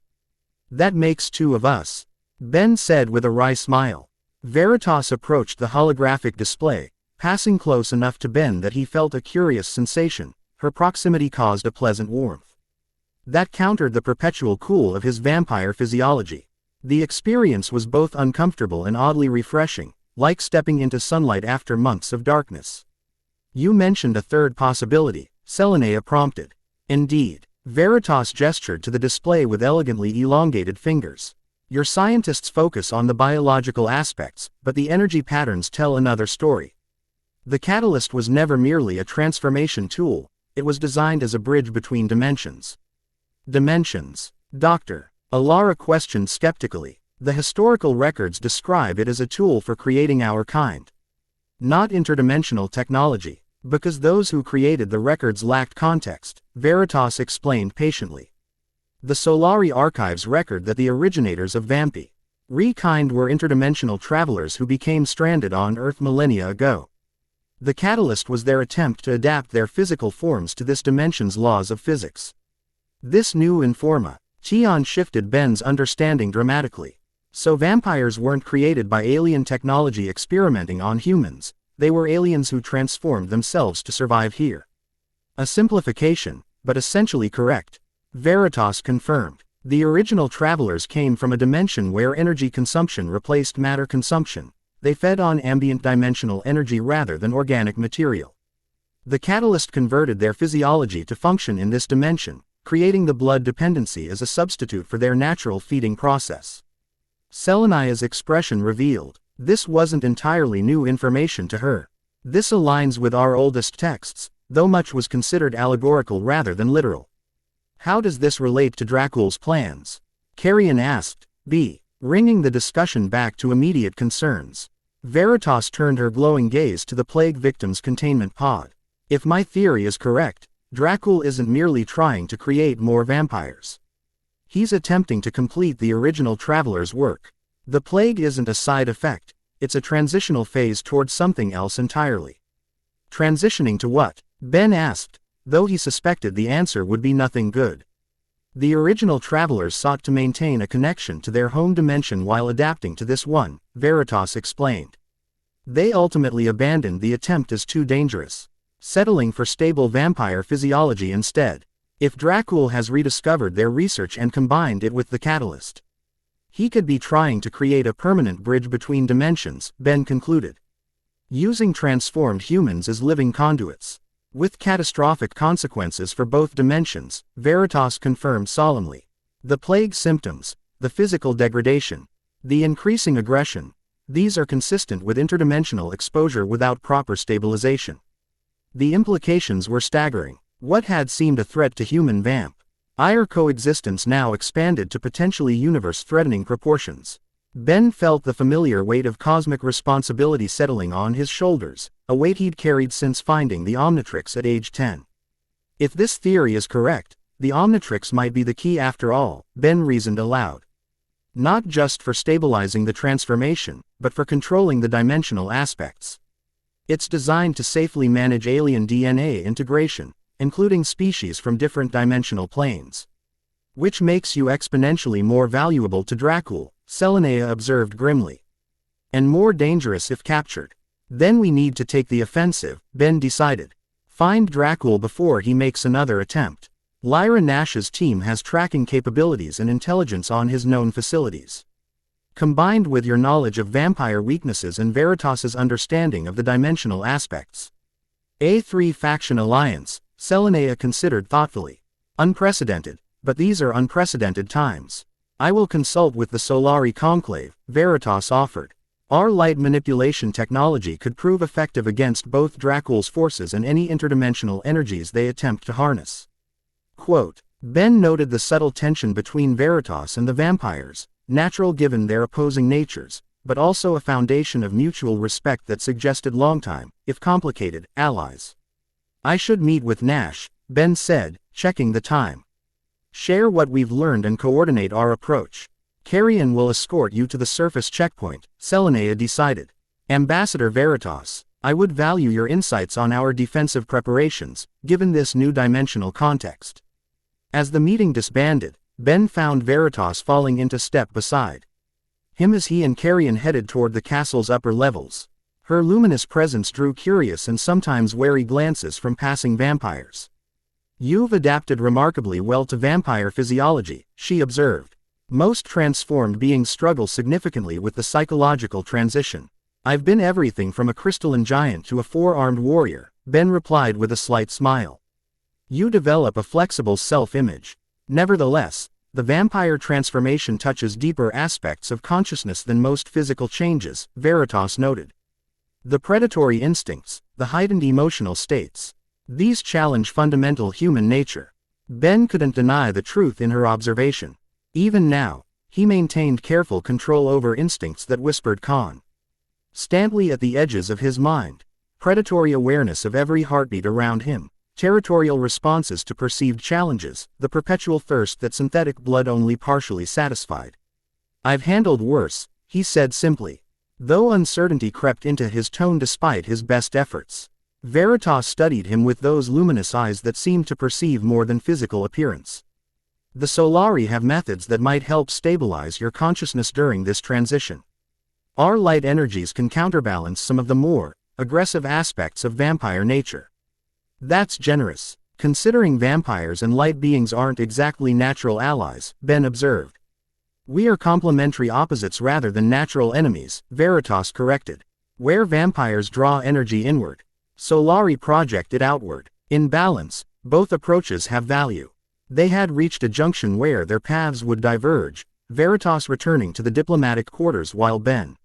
That makes 2 of us, Ben said with a wry smile. Veritas approached the holographic display, passing close enough to Ben that he felt a curious sensation. Her proximity caused a pleasant warmth that countered the perpetual cool of his vampire physiology. The experience was both uncomfortable and oddly refreshing, like stepping into sunlight after months of darkness. You mentioned a third possibility, Selenea prompted. Indeed. Veritas gestured to the display with elegantly elongated fingers. Your scientists focus on the biological aspects, but the energy patterns tell another story. The catalyst was never merely a transformation tool, it was designed as a bridge between dimensions. Dimensions. Doctor. Alara questioned skeptically. The historical records describe it as a tool for creating our kind. Not interdimensional technology. Because those who created the records lacked context, Veritas explained patiently. The Solari archives record that the originators of Vampi Rekind were interdimensional travelers who became stranded on Earth millennia ago. The catalyst was their attempt to adapt their physical forms to this dimension's laws of physics. This new informa Tion shifted Ben's understanding dramatically. So vampires weren't created by alien technology experimenting on humans, they were aliens who transformed themselves to survive here. A simplification, but essentially correct. Veritas confirmed. The original travelers came from a dimension where energy consumption replaced matter consumption. They fed on ambient dimensional energy rather than organic material. The catalyst converted their physiology to function in this dimension, creating the blood dependency as a substitute for their natural feeding process. Selenaya's expression revealed. This wasn't entirely new information to her. This aligns with our oldest texts, though much was considered allegorical rather than literal. How does this relate to Dracul's plans? Carrion asked, bringing the discussion back to immediate concerns. Veritas turned her glowing gaze to the plague victims' containment pod. If my theory is correct, Dracul isn't merely trying to create more vampires. He's attempting to complete the original traveler's work. The plague isn't a side effect, it's a transitional phase towards something else entirely. Transitioning to what? Ben asked, though he suspected the answer would be nothing good. The original travelers sought to maintain a connection to their home dimension while adapting to this one, Veritas explained. They ultimately abandoned the attempt as too dangerous, settling for stable vampire physiology instead. If Dracul has rediscovered their research and combined it with the catalyst, he could be trying to create a permanent bridge between dimensions, Ben concluded. Using transformed humans as living conduits, with catastrophic consequences for both dimensions, Veritas confirmed solemnly. The plague symptoms, the physical degradation, the increasing aggression, these are consistent with interdimensional exposure without proper stabilization. The implications were staggering. What had seemed a threat to human vampire coexistence now expanded to potentially universe-threatening proportions. Ben felt the familiar weight of cosmic responsibility settling on his shoulders, a weight he'd carried since finding the Omnitrix at age 10. If this theory is correct, the Omnitrix might be the key after all, Ben reasoned aloud. Not just for stabilizing the transformation, but for controlling the dimensional aspects. It's designed to safely manage alien DNA integration, including species from different dimensional planes. Which makes you exponentially more valuable to Dracul, Selenaya observed grimly. And more dangerous if captured. Then we need to take the offensive, Ben decided. Find Dracul before he makes another attempt. Lyra Nash's team has tracking capabilities and intelligence on his known facilities. Combined with your knowledge of vampire weaknesses and Veritas's understanding of the dimensional aspects. A3 faction alliance, Selenaya considered thoughtfully. Unprecedented, but these are unprecedented times. I will consult with the Solari Conclave, Veritas offered. Our light manipulation technology could prove effective against both Dracul's forces and any interdimensional energies they attempt to harness. Quote, Ben noted the subtle tension between Veritas and the vampires, natural given their opposing natures, but also a foundation of mutual respect that suggested long-time, if complicated, allies. I should meet with Nash, Ben said, checking the time. Share what we've learned and coordinate our approach. Carrion will escort you to the surface checkpoint, Selenaya decided. Ambassador Veritas, I would value your insights on our defensive preparations, given this new dimensional context. As the meeting disbanded, Ben found Veritas falling into step beside him as he and Carrion headed toward the castle's upper levels. Her luminous presence drew curious and sometimes wary glances from passing vampires. You've adapted remarkably well to vampire physiology, she observed. Most transformed beings struggle significantly with the psychological transition. I've been everything from a crystalline giant to a four-armed warrior, Ben replied with a slight smile. You develop a flexible self-image. Nevertheless, the vampire transformation touches deeper aspects of consciousness than most physical changes, Veritas noted. The predatory instincts, the heightened emotional states. These challenge fundamental human nature. Ben couldn't deny the truth in her observation. Even now, he maintained careful control over instincts that whispered constantly at the edges of his mind. Predatory awareness of every heartbeat around him, territorial responses to perceived challenges, the perpetual thirst that synthetic blood only partially satisfied. "I've handled worse," he said simply. Though uncertainty crept into his tone despite his best efforts. Veritas studied him with those luminous eyes that seemed to perceive more than physical appearance. "The Solari have methods that might help stabilize your consciousness during this transition. Our light energies can counterbalance some of the more aggressive aspects of vampire nature." "That's generous, considering vampires and light beings aren't exactly natural allies," Ben observed. "We are complementary opposites rather than natural enemies," Veritas corrected. "Where vampires draw energy inward, Solari project it outward. In balance, both approaches have value." They had reached a junction where their paths would diverge, Veritas returning to the diplomatic quarters while Ben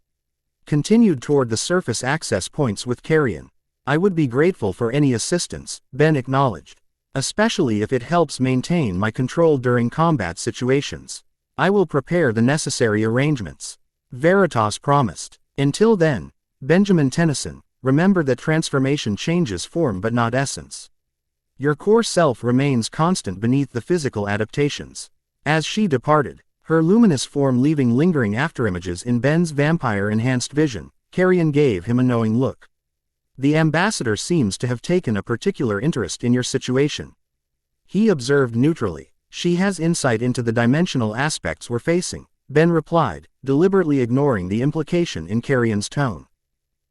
continued toward the surface access points with Carrion. "I would be grateful for any assistance," Ben acknowledged. "Especially if it helps maintain my control during combat situations. I will prepare the necessary arrangements," Veritas promised. "Until then, Benjamin Tennyson, remember that transformation changes form but not essence. Your core self remains constant beneath the physical adaptations." As she departed, her luminous form leaving lingering afterimages in Ben's vampire-enhanced vision, Carrion gave him a knowing look. "The ambassador seems to have taken a particular interest in your situation," he observed neutrally. "She has insight into the dimensional aspects we're facing," Ben replied, deliberately ignoring the implication in Carrion's tone.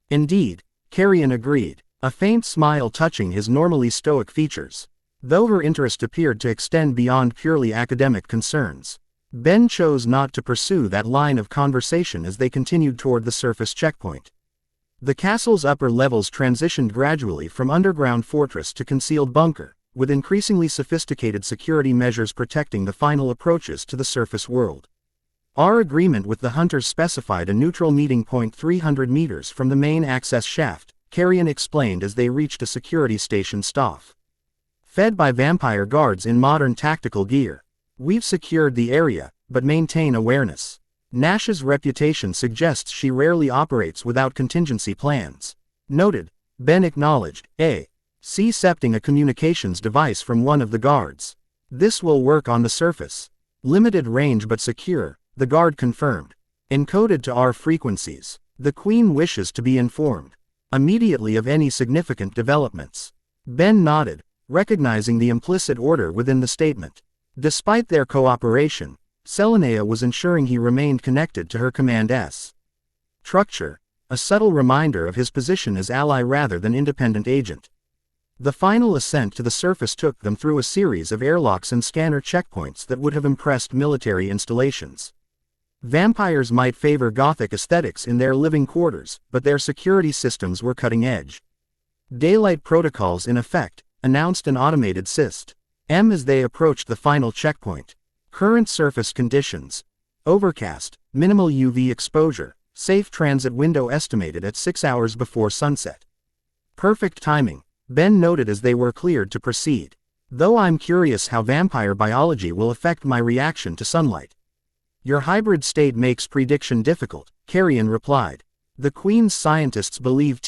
"Indeed," Carrion agreed, a faint smile touching his normally stoic features. Though her interest appeared to extend beyond purely academic concerns, Ben chose not to pursue that line of conversation as they continued toward the surface checkpoint. The castle's upper levels transitioned gradually from underground fortress to concealed bunker, with increasingly sophisticated security measures protecting the final approaches to the surface world. "Our agreement with the hunters specified a neutral meeting point 300 meters from the main access shaft," Carrion explained as they reached a security station staff fed by vampire guards in modern tactical gear. "We've secured the area, but maintain awareness. Nash's reputation suggests she rarely operates without contingency plans." "Noted," Ben acknowledged, accepting a communications device from one of the guards. "This will work on the surface. Limited range but secure," the guard confirmed. "Encoded to our frequencies. The Queen wishes to be informed immediately of any significant developments." Ben nodded, recognizing the implicit order within the statement. Despite their cooperation, Selenea was ensuring he remained connected to her command's structure, a subtle reminder of his position as ally rather than independent agent. The final ascent to the surface took them through a series of airlocks and scanner checkpoints that would have impressed military installations. Vampires might favor Gothic aesthetics in their living quarters, but their security systems were cutting edge. "Daylight protocols in effect," announced an automated system as they approached the final checkpoint. "Current surface conditions: overcast, minimal UV exposure, safe transit window estimated at 6 hours before sunset." "Perfect timing," Ben noted as they were cleared to proceed. "Though I'm curious how vampire biology will affect my reaction to sunlight." "Your hybrid state makes prediction difficult," Carrion replied. "The Queen's scientists believe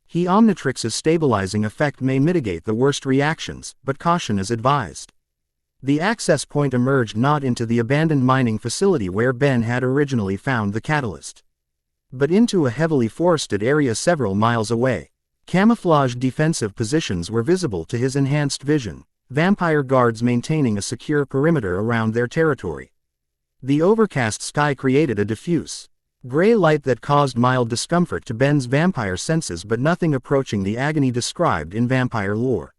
He Omnitrix's stabilizing effect may mitigate the worst reactions, but caution is advised." The access point emerged not into the abandoned mining facility where Ben had originally found the catalyst, but into a heavily forested area several miles away. Camouflaged defensive positions were visible to his enhanced vision, vampire guards maintaining a secure perimeter around their territory. The overcast sky created a diffuse gray light that caused mild discomfort to Ben's vampire senses, but nothing approaching the agony described in vampire lore.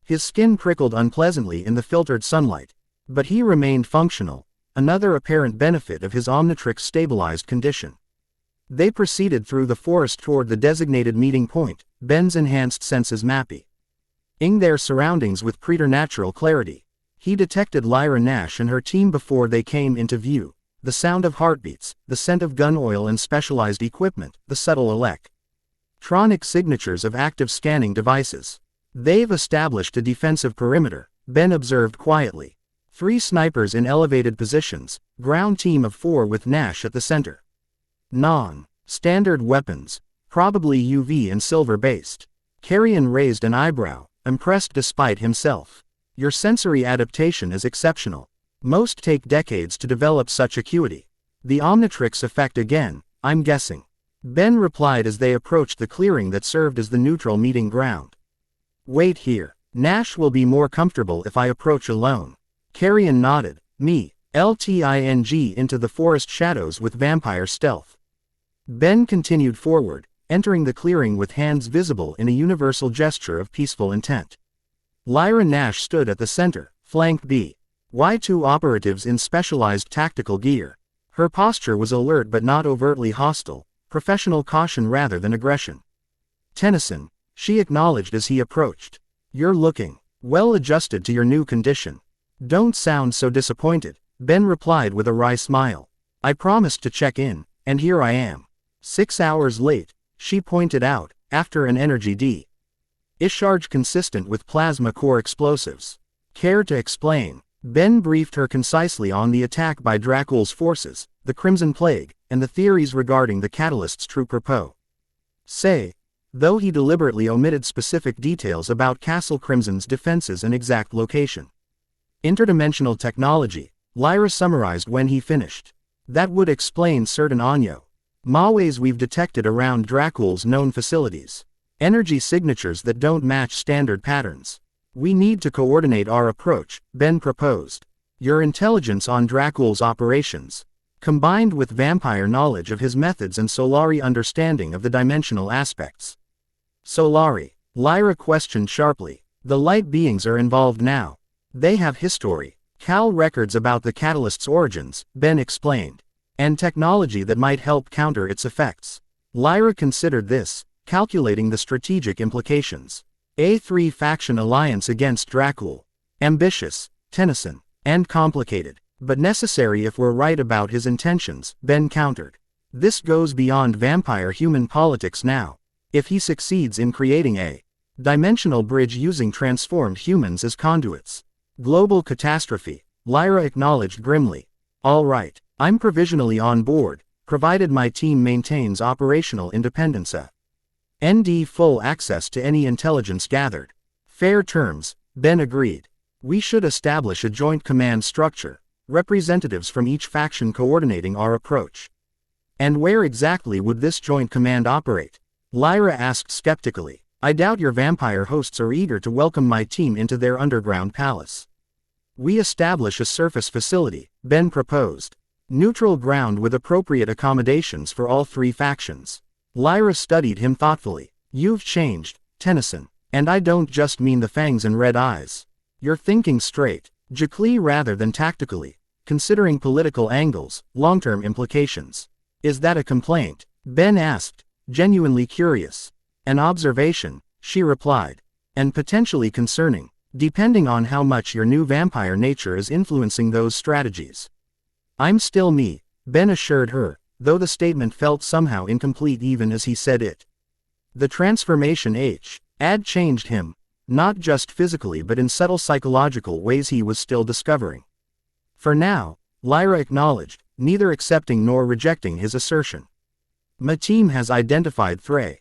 His skin prickled unpleasantly in the filtered sunlight, but he remained functional, another apparent benefit of his Omnitrix stabilized condition. They proceeded through the forest toward the designated meeting point, Ben's enhanced senses mapping their surroundings with preternatural clarity. He detected Lyra Nash and her team before they came into view. The sound of heartbeats, the scent of gun oil and specialized equipment, the subtle electronic signatures of active scanning devices. "They've established a defensive perimeter," Ben observed quietly. 3 snipers in elevated positions, ground team of 4 with Nash at the center. Non-standard weapons, probably UV and silver-based. Carrion raised an eyebrow, impressed despite himself. Your sensory adaptation is exceptional. Most take decades to develop such acuity. The Omnitrix effect again, I'm guessing. Ben replied as they approached the clearing that served as the neutral meeting ground. Wait here. Nash will be more comfortable if I approach alone. Carrion nodded. Me. LTING into the forest shadows with vampire stealth. Ben continued forward, entering the clearing with hands visible in a universal gesture of peaceful intent. Lyra Nash stood at the center, flank B. Y2 operatives in specialized tactical gear. Her posture was alert but not overtly hostile, professional caution rather than aggression. Tennyson, she acknowledged as he approached. You're looking well adjusted to your new condition. Don't sound so disappointed, Ben replied with a wry smile. I promised to check in, and here I am. 6 hours late, she pointed out, after an energy discharge consistent with plasma core explosives. Care to explain? Ben briefed her concisely on the attack by Dracul's forces, the Crimson Plague, and the theories regarding the catalyst's true purpose. Though he deliberately omitted specific details about Castle Crimson's defenses and exact location. Interdimensional technology, Lyra summarized when he finished. That would explain certain anomalies we've detected around Dracul's known facilities. Energy signatures that don't match standard patterns. We need to coordinate our approach, Ben proposed. Your intelligence on Dracul's operations, combined with vampire knowledge of his methods and Solari understanding of the dimensional aspects. Solari? Lyra questioned sharply. The light beings are involved now. They have history, Cal records about the catalyst's origins, Ben explained, and technology that might help counter its effects. Lyra considered this, calculating the strategic implications. A 3-faction alliance against Dracul. Ambitious, Tennyson, and complicated, but necessary if we're right about his intentions, Ben countered. This goes beyond vampire-human politics now. If he succeeds in creating a dimensional bridge using transformed humans as conduits. Global catastrophe, Lyra acknowledged grimly. All right, I'm provisionally on board, provided my team maintains operational independence. ND full access to any intelligence gathered. Fair terms, Ben agreed. We should establish a joint command structure, representatives from each faction coordinating our approach. And where exactly would this joint command operate? Lyra asked skeptically. I doubt your vampire hosts are eager to welcome my team into their underground palace. We establish a surface facility, Ben proposed. Neutral ground with appropriate accommodations for all 3 factions. Lyra studied him thoughtfully. You've changed, Tennyson. And I don't just mean the fangs and red eyes. You're thinking straight, logically rather than tactically, considering political angles, long-term implications. Is that a complaint? Ben asked, genuinely curious. An observation, she replied. And potentially concerning, depending on how much your new vampire nature is influencing those strategies. I'm still me, Ben assured her, though the statement felt somehow incomplete even as he said it. The transformation had changed him, not just physically but in subtle psychological ways he was still discovering. For now, Lyra acknowledged, neither accepting nor rejecting his assertion. My team has identified 3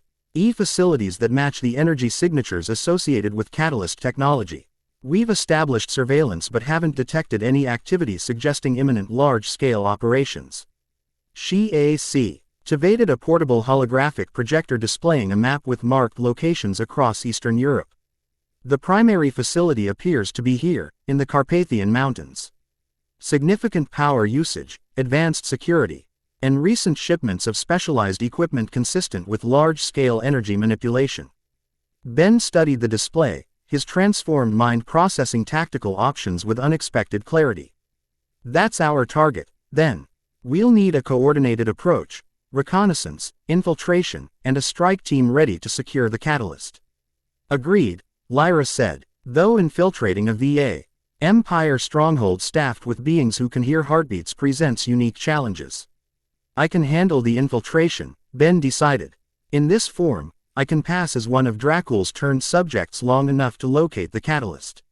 facilities that match the energy signatures associated with catalyst technology. We've established surveillance but haven't detected any activity suggesting imminent large-scale operations. She activated a portable holographic projector displaying a map with marked locations across Eastern Europe. The primary facility appears to be here, in the Carpathian Mountains. Significant power usage, advanced security, and recent shipments of specialized equipment consistent with large-scale energy manipulation. Ben studied the display, his transformed mind processing tactical options with unexpected clarity. That's our target, then. We'll need a coordinated approach, reconnaissance, infiltration, and a strike team ready to secure the catalyst. Agreed, Lyra said, though infiltrating a VA Empire stronghold staffed with beings who can hear heartbeats presents unique challenges. I can handle the infiltration, Ben decided. In this form, I can pass as one of Dracul's turned subjects long enough to locate the catalyst.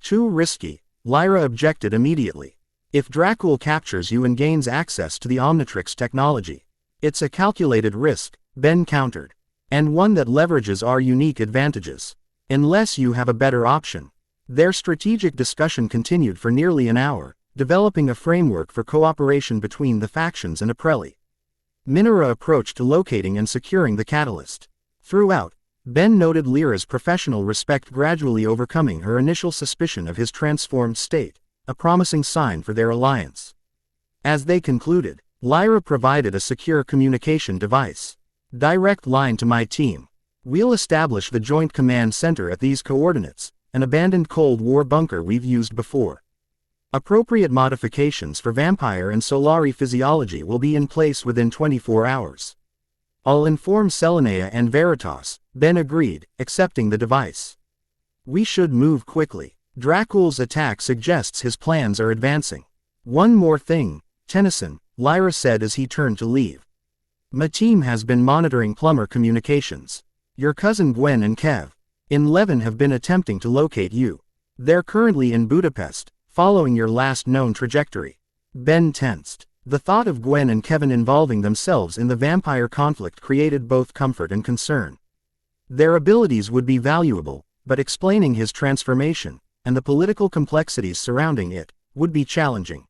Too risky, Lyra objected immediately. If Dracul captures you and gains access to the Omnitrix technology, it's a calculated risk, Ben countered. And one that leverages our unique advantages. Unless you have a better option. Their strategic discussion continued for nearly an hour, developing a framework for cooperation between the factions and Aprelli. Minera approached to locating and securing the catalyst. Throughout, Ben noted Lyra's professional respect gradually overcoming her initial suspicion of his transformed state, a promising sign for their alliance. As they concluded, Lyra provided a secure communication device. Direct line to my team. We'll establish the Joint Command Center at these coordinates, an abandoned Cold War bunker we've used before. Appropriate modifications for vampire and Solari physiology will be in place within 24 hours. I'll inform Selenea and Veritas, Ben agreed, accepting the device. We should move quickly. Dracul's attack suggests his plans are advancing. One more thing, Tennyson, Lyra said as he turned to leave. My team has been monitoring Plummer communications. Your cousin Gwen and Kev in Levin have been attempting to locate you. They're currently in Budapest, following your last known trajectory. Ben tensed. The thought of Gwen and Kevin involving themselves in the vampire conflict created both comfort and concern. Their abilities would be valuable, but explaining his transformation, and the political complexities surrounding it, would be challenging.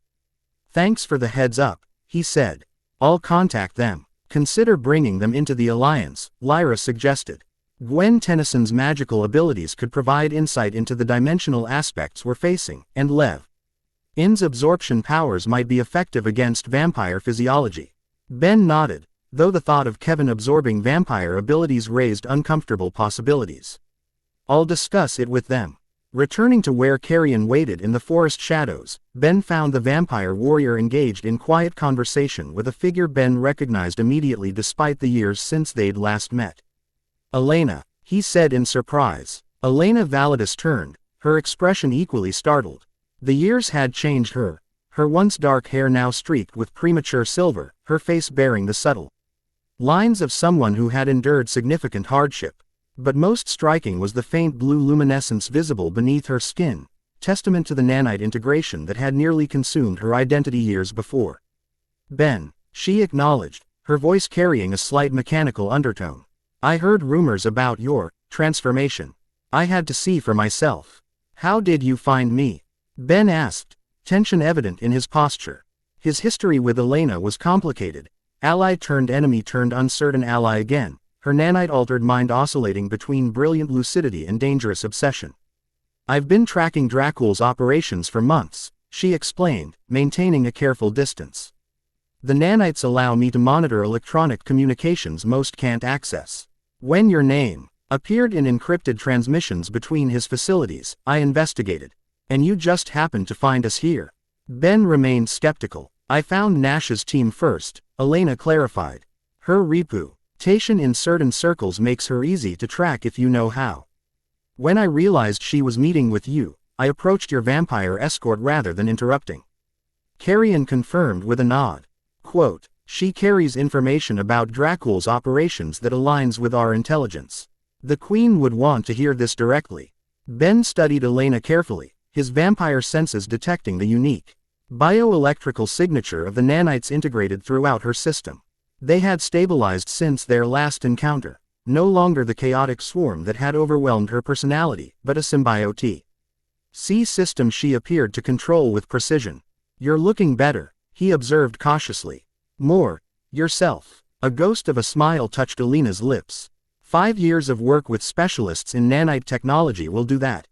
Thanks for the heads up, he said. I'll contact them. Consider bringing them into the alliance, Lyra suggested. Gwen Tennyson's magical abilities could provide insight into the dimensional aspects we're facing, and Levin's absorption powers might be effective against vampire physiology. Ben nodded, though the thought of Kevin absorbing vampire abilities raised uncomfortable possibilities. I'll discuss it with them. Returning to where Carrion waited in the forest shadows, Ben found the vampire warrior engaged in quiet conversation with a figure Ben recognized immediately despite the years since they'd last met. Elena, he said in surprise. Elena Validus turned, her expression equally startled. The years had changed her once dark hair now streaked with premature silver, her face bearing the subtle lines of someone who had endured significant hardship. But most striking was the faint blue luminescence visible beneath her skin, testament to the nanite integration that had nearly consumed her identity years before. Ben, she acknowledged, her voice carrying a slight mechanical undertone. I heard rumors about your transformation. I had to see for myself. How did you find me? Ben asked, tension evident in his posture. His history with Elena was complicated, ally turned enemy turned uncertain ally again. Her nanite-altered mind oscillating between brilliant lucidity and dangerous obsession. I've been tracking Dracul's operations for months, she explained, maintaining a careful distance. The nanites allow me to monitor electronic communications most can't access. When your name appeared in encrypted transmissions between his facilities, I investigated. And you just happened to find us here. Ben remained skeptical. I found Nash's team first, Elena clarified. Her reputation in certain circles makes her easy to track if you know how. When I realized she was meeting with you, I approached your vampire escort rather than interrupting. Carrion confirmed with a nod. Quote, she carries information about Dracul's operations that aligns with our intelligence. The Queen would want to hear this directly. Ben studied Elena carefully, his vampire senses detecting the unique bioelectrical signature of the nanites integrated throughout her system. They had stabilized since their last encounter, no longer the chaotic swarm that had overwhelmed her personality, but a symbiote. System she appeared to control with precision. You're looking better, he observed cautiously. More yourself. A ghost of a smile touched Elena's lips. 5 years of work with specialists in nanite technology will do that.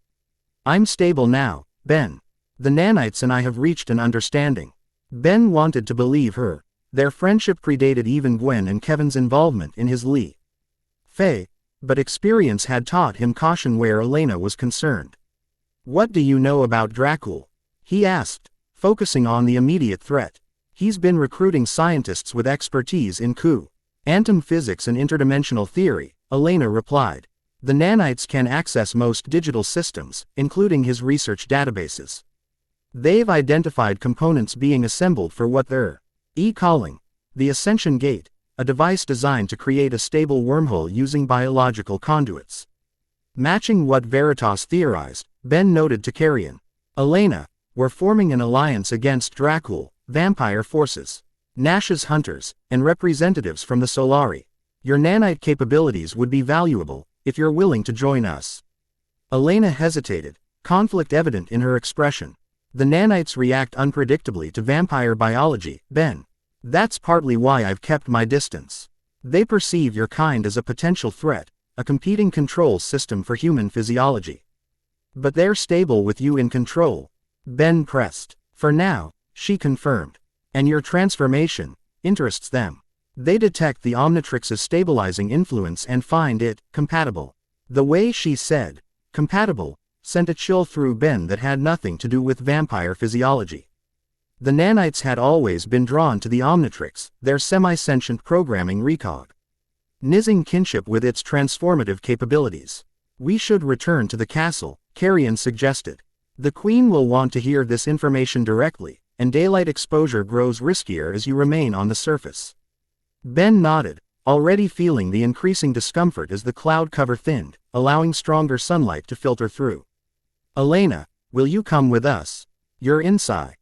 I'm stable now, Ben. The nanites and I have reached an understanding. Ben wanted to believe her. Their friendship predated even Gwen and Kevin's involvement in his Faye, but experience had taught him caution where Elena was concerned. What do you know about Dracul? He asked, focusing on the immediate threat. He's been recruiting scientists with expertise in quantum physics and interdimensional theory, Elena replied. The nanites can access most digital systems, including his research databases. They've identified components being assembled for what they're calling the Ascension Gate, a device designed to create a stable wormhole using biological conduits. Matching what Veritas theorized, Ben noted to Carrion. Elena, we're forming an alliance against Dracul, vampire forces, Nash's hunters, and representatives from the Solari. Your nanite capabilities would be valuable, if you're willing to join us. Elena hesitated, conflict evident in her expression. The nanites react unpredictably to vampire biology, Ben. That's partly why I've kept my distance. They perceive your kind as a potential threat, a competing control system for human physiology. But they're stable with you in control. Ben pressed. For now, she confirmed. And your transformation interests them. They detect the Omnitrix's stabilizing influence and find it compatible. The way she said, compatible, sent a chill through Ben that had nothing to do with vampire physiology. The nanites had always been drawn to the Omnitrix, their semi-sentient programming recog. Nizing kinship with its transformative capabilities. We should return to the castle, Carrion suggested. The Queen will want to hear this information directly, and daylight exposure grows riskier as you remain on the surface. Ben nodded, already feeling the increasing discomfort as the cloud cover thinned, allowing stronger sunlight to filter through. Elena, will you come with us? Your insight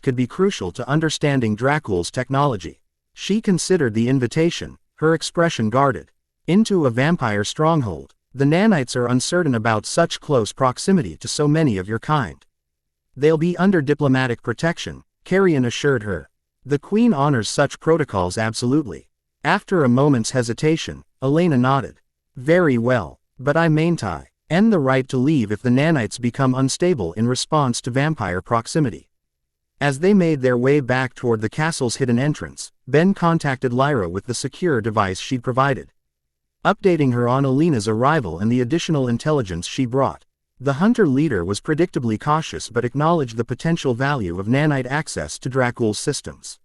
could be crucial to understanding Dracul's technology. She considered the invitation, her expression guarded. Into a vampire stronghold. The nanites are uncertain about such close proximity to so many of your kind. They'll be under diplomatic protection, Carrion assured her. The Queen honors such protocols absolutely. After a moment's hesitation, Elena nodded. Very well, but I maintain the right to leave if the nanites become unstable in response to vampire proximity. As they made their way back toward the castle's hidden entrance, Ben contacted Lyra with the secure device she'd provided, updating her on Elena's arrival and the additional intelligence she brought. The hunter leader was predictably cautious but acknowledged the potential value of nanite access to Dracul's systems.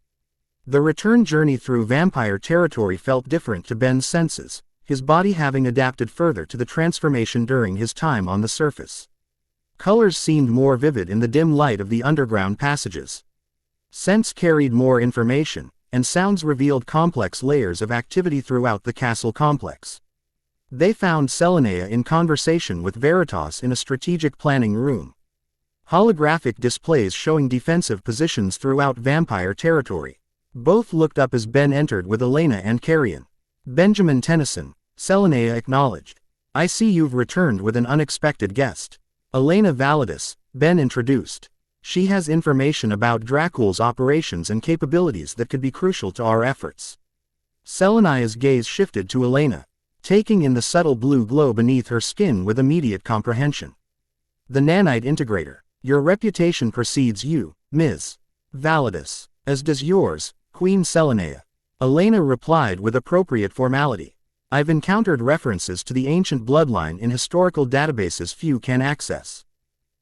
The return journey through vampire territory felt different to Ben's senses, his body having adapted further to the transformation during his time on the surface. Colors seemed more vivid in the dim light of the underground passages. Scents carried more information, and sounds revealed complex layers of activity throughout the castle complex. They found Selenea in conversation with Veritas in a strategic planning room. Holographic displays showing defensive positions throughout vampire territory. Both looked up as Ben entered with Elena and Carrion. Benjamin Tennyson, Selenea acknowledged. I see you've returned with an unexpected guest. Elena Validus, Ben introduced. She has information about Dracul's operations and capabilities that could be crucial to our efforts. Selenea's gaze shifted to Elena, taking in the subtle blue glow beneath her skin with immediate comprehension. The nanite integrator. Your reputation precedes you, Ms. Validus, as does yours, Queen Selenea. Elena replied with appropriate formality. I've encountered references to the ancient bloodline in historical databases few can access.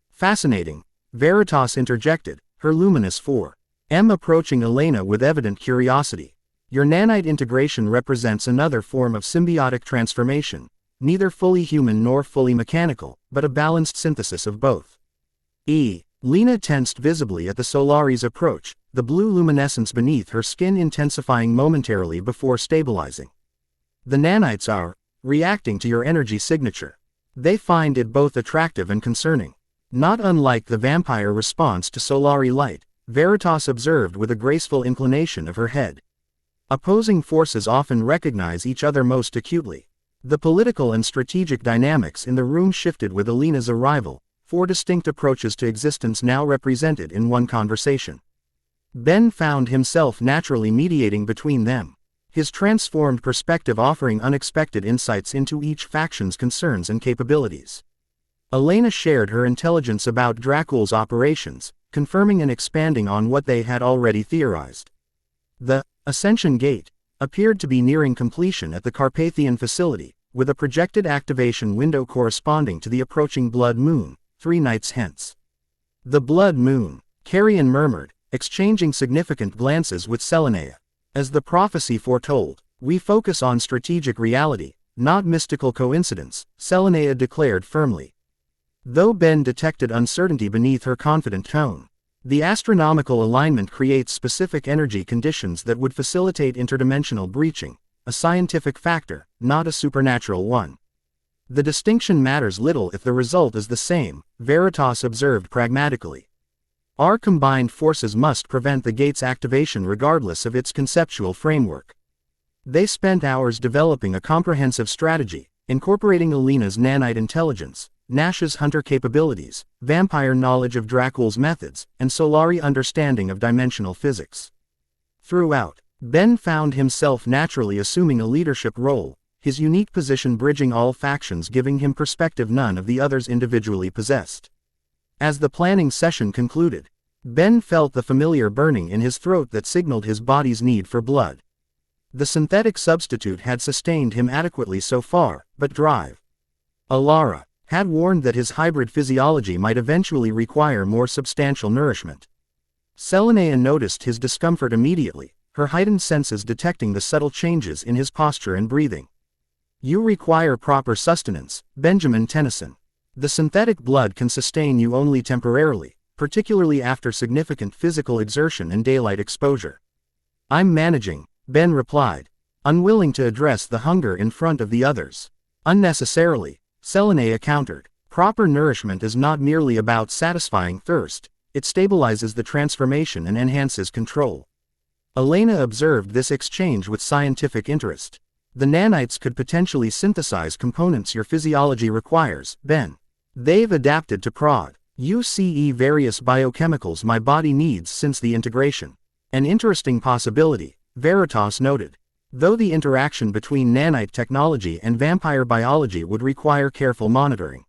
Fascinating, Veritas interjected, her luminous 4M approaching Elena with evident curiosity. Your nanite integration represents another form of symbiotic transformation, neither fully human nor fully mechanical, but a balanced synthesis of both. Lena tensed visibly at the Solari's approach, the blue luminescence beneath her skin intensifying momentarily before stabilizing. The nanites are reacting to your energy signature. They find it both attractive and concerning. Not unlike the vampire response to Solari light, Veritas observed with a graceful inclination of her head. Opposing forces often recognize each other most acutely. The political and strategic dynamics in the room shifted with Elena's arrival, 4 distinct approaches to existence now represented in one conversation. Ben found himself naturally mediating between them, his transformed perspective offering unexpected insights into each faction's concerns and capabilities. Elena shared her intelligence about Dracul's operations, confirming and expanding on what they had already theorized. The Ascension Gate appeared to be nearing completion at the Carpathian facility, with a projected activation window corresponding to the approaching Blood Moon, 3 nights hence. The Blood Moon, Carrion murmured, exchanging significant glances with Selenea. As the prophecy foretold, we focus on strategic reality, not mystical coincidence, Selenea declared firmly. Though Ben detected uncertainty beneath her confident tone, the astronomical alignment creates specific energy conditions that would facilitate interdimensional breaching, a scientific factor, not a supernatural one. The distinction matters little if the result is the same, Veritas observed pragmatically. Our combined forces must prevent the gate's activation regardless of its conceptual framework. They spent hours developing a comprehensive strategy, incorporating Alina's nanite intelligence, Nash's hunter capabilities, vampire knowledge of Dracul's methods, and Solari understanding of dimensional physics. Throughout, Ben found himself naturally assuming a leadership role, his unique position bridging all factions giving him perspective none of the others individually possessed. As the planning session concluded, Ben felt the familiar burning in his throat that signaled his body's need for blood. The synthetic substitute had sustained him adequately so far, but Drive, Alara, had warned that his hybrid physiology might eventually require more substantial nourishment. Selenea noticed his discomfort immediately, her heightened senses detecting the subtle changes in his posture and breathing. You require proper sustenance, Benjamin Tennyson. The synthetic blood can sustain you only temporarily, particularly after significant physical exertion and daylight exposure. I'm managing, Ben replied, unwilling to address the hunger in front of the others. Unnecessarily, Selenea countered. Proper nourishment is not merely about satisfying thirst, it stabilizes the transformation and enhances control. Elena observed this exchange with scientific interest. The nanites could potentially synthesize components your physiology requires, Ben. They've adapted to prod. UCE various biochemicals my body needs since the integration. An interesting possibility, Veritas noted. Though the interaction between nanite technology and vampire biology would require careful monitoring.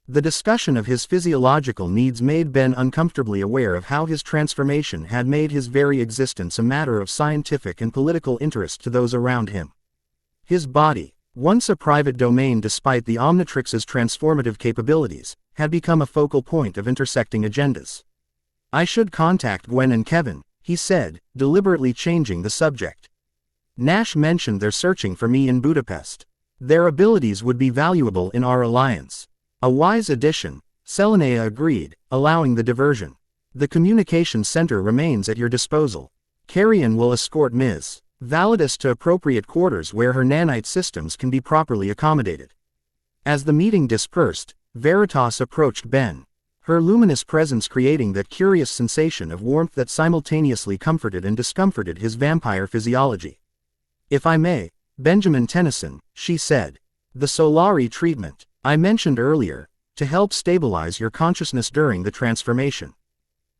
The discussion of his physiological needs made Ben uncomfortably aware of how his transformation had made his very existence a matter of scientific and political interest to those around him. His body, once a private domain despite the Omnitrix's transformative capabilities, had become a focal point of intersecting agendas. I should contact Gwen and Kevin, he said, deliberately changing the subject. Nash mentioned they're searching for me in Budapest. Their abilities would be valuable in our alliance. A wise addition, Selenea agreed, allowing the diversion. The communication center remains at your disposal. Carrion will escort Ms. Validus to appropriate quarters where her nanite systems can be properly accommodated. As the meeting dispersed, Veritas approached Ben, her luminous presence creating that curious sensation of warmth that simultaneously comforted and discomforted his vampire physiology. If I may, Benjamin Tennyson, she said. The Solari treatment I mentioned earlier, to help stabilize your consciousness during the transformation.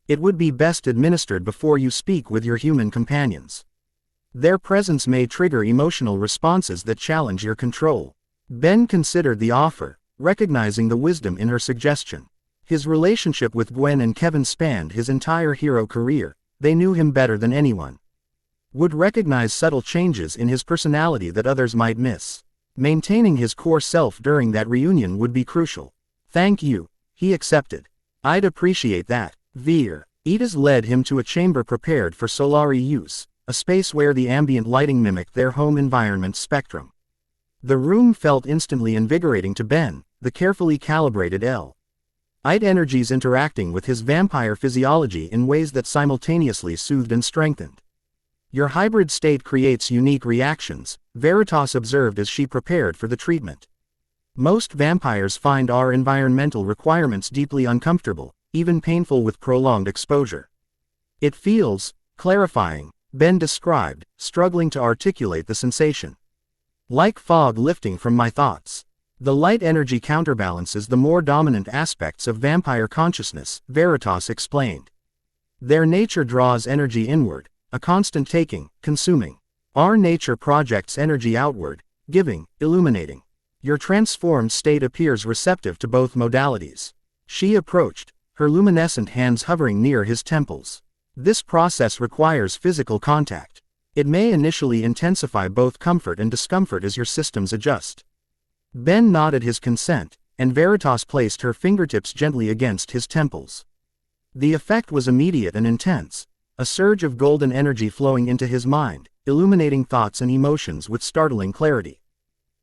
It would be best administered before you speak with your human companions. Their presence may trigger emotional responses that challenge your control. Ben considered the offer, recognizing the wisdom in her suggestion. His relationship with Gwen and Kevin spanned his entire hero career, they knew him better than anyone. Would recognize subtle changes in his personality that others might miss. Maintaining his core self during that reunion would be crucial. Thank you, he accepted. I'd appreciate that. Veer. Edis led him to a chamber prepared for Solari use, a space where the ambient lighting mimicked their home environment spectrum. The room felt instantly invigorating to Ben, the carefully calibrated L.I.T. energies interacting with his vampire physiology in ways that simultaneously soothed and strengthened. Your hybrid state creates unique reactions, Veritas observed as she prepared for the treatment. Most vampires find our environmental requirements deeply uncomfortable, even painful with prolonged exposure. It feels clarifying, Ben described, struggling to articulate the sensation. Like fog lifting from my thoughts. The light energy counterbalances the more dominant aspects of vampire consciousness, Veritas explained. Their nature draws energy inward, a constant taking, consuming. Our nature projects energy outward, giving, illuminating. Your transformed state appears receptive to both modalities. She approached, her luminescent hands hovering near his temples. This process requires physical contact. It may initially intensify both comfort and discomfort as your systems adjust. Ben nodded his consent, and Veritas placed her fingertips gently against his temples. The effect was immediate and intense, a surge of golden energy flowing into his mind, illuminating thoughts and emotions with startling clarity.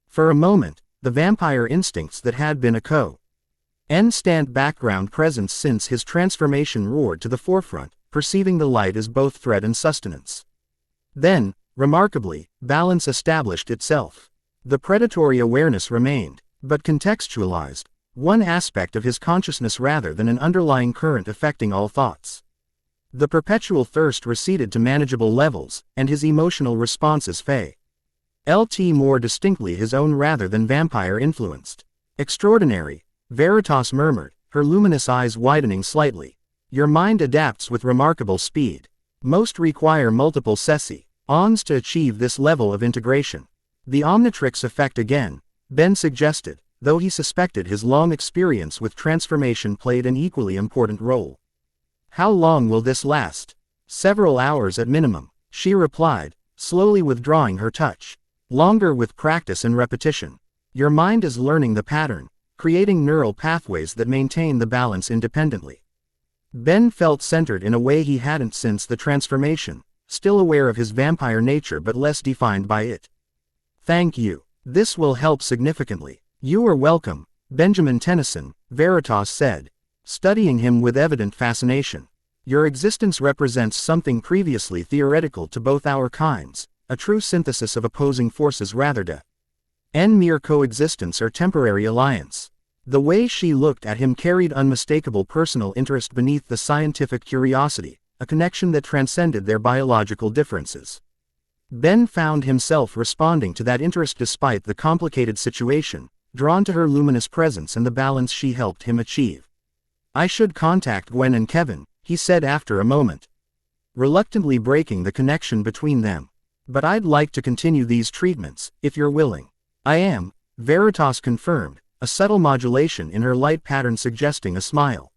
For a moment, the vampire instincts that had been a constant background presence since his transformation roared to the forefront, perceiving the light as both threat and sustenance. Then, remarkably, balance established itself. The predatory awareness remained. but contextualized, one aspect of his consciousness rather than an underlying current affecting all thoughts. The perpetual thirst receded to manageable levels, and his emotional responses felt more distinctly his own rather than vampire-influenced. Extraordinary, Veritas murmured, her luminous eyes widening slightly. Your mind adapts with remarkable speed. Most require multiple sessions to achieve this level of integration. The Omnitrix effect again, Ben suggested, though he suspected his long experience with transformation played an equally important role. How long will this last? Several hours at minimum, she replied, slowly withdrawing her touch. Longer with practice and repetition. Your mind is learning the pattern, creating neural pathways that maintain the balance independently. Ben felt centered in a way he hadn't since the transformation, still aware of his vampire nature but less defined by it. Thank you. This will help significantly. You are welcome, Benjamin Tennyson, Veritas said, studying him with evident fascination. Your existence represents something previously theoretical to both our kinds, a true synthesis of opposing forces rather than mere coexistence or temporary alliance. The way she looked at him carried unmistakable personal interest beneath the scientific curiosity, a connection that transcended their biological differences. Ben found himself responding to that interest despite the complicated situation, drawn to her luminous presence and the balance she helped him achieve. I should contact Gwen and Kevin, he said after a moment, reluctantly breaking the connection between them. But I'd like to continue these treatments, if you're willing. I am, Veritas confirmed, a subtle modulation in her light pattern suggesting a smile.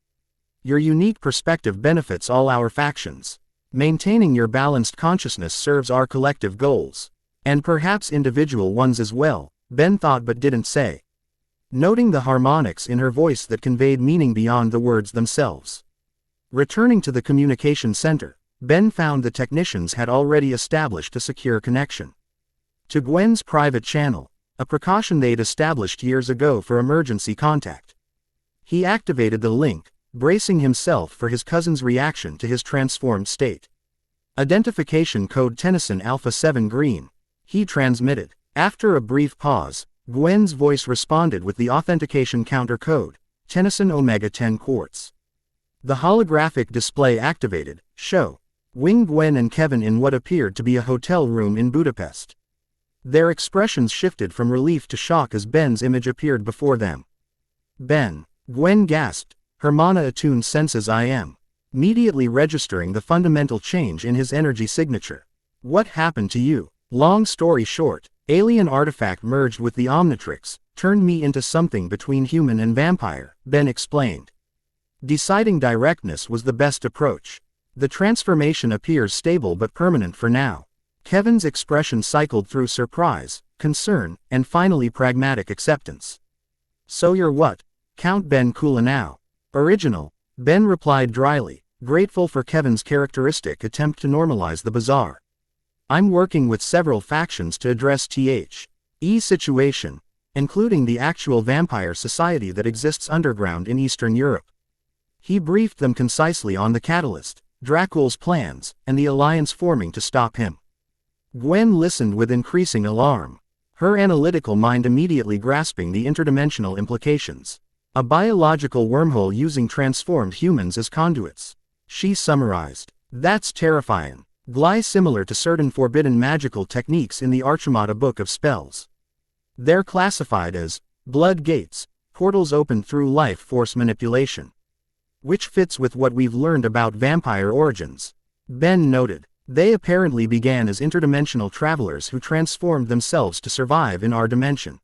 Your unique perspective benefits all our factions. Maintaining your balanced consciousness serves our collective goals. And perhaps individual ones as well, Ben thought but didn't say, noting the harmonics in her voice that conveyed meaning beyond the words themselves. Returning to the communication center, Ben found the technicians had already established a secure connection to Gwen's private channel, a precaution they'd established years ago for emergency contact. He activated the link, bracing himself for his cousin's reaction to his transformed state. Identification code Tennyson Alpha 7 Green, he transmitted. After a brief pause, Gwen's voice responded with the authentication counter code, Tennyson Omega 10 Quartz. The holographic display activated, showing Gwen and Kevin in what appeared to be a hotel room in Budapest. Their expressions shifted from relief to shock as Ben's image appeared before them. Ben, Gwen gasped, her mana-attuned senses immediately registering the fundamental change in his energy signature. What happened to you? Long story short, alien artifact merged with the Omnitrix, turned me into something between human and vampire, Ben explained. Deciding directness was the best approach. The transformation appears stable but permanent for now. Kevin's expression cycled through surprise, concern, and finally pragmatic acceptance. So you're what? Count Ben Kulanau. Original, Ben replied dryly, grateful for Kevin's characteristic attempt to normalize the bizarre. I'm working with several factions to address the situation, including the actual vampire society that exists underground in Eastern Europe. He briefed them concisely on the catalyst, Dracul's plans, and the alliance forming to stop him. Gwen listened with increasing alarm, her analytical mind immediately grasping the interdimensional implications. A biological wormhole using transformed humans as conduits. She summarized. That's terrifying. Gly similar to certain forbidden magical techniques in the Archimata Book of Spells. They're classified as blood gates, portals opened through life force manipulation. Which fits with what we've learned about vampire origins. Ben noted. They apparently began as interdimensional travelers who transformed themselves to survive in our dimension.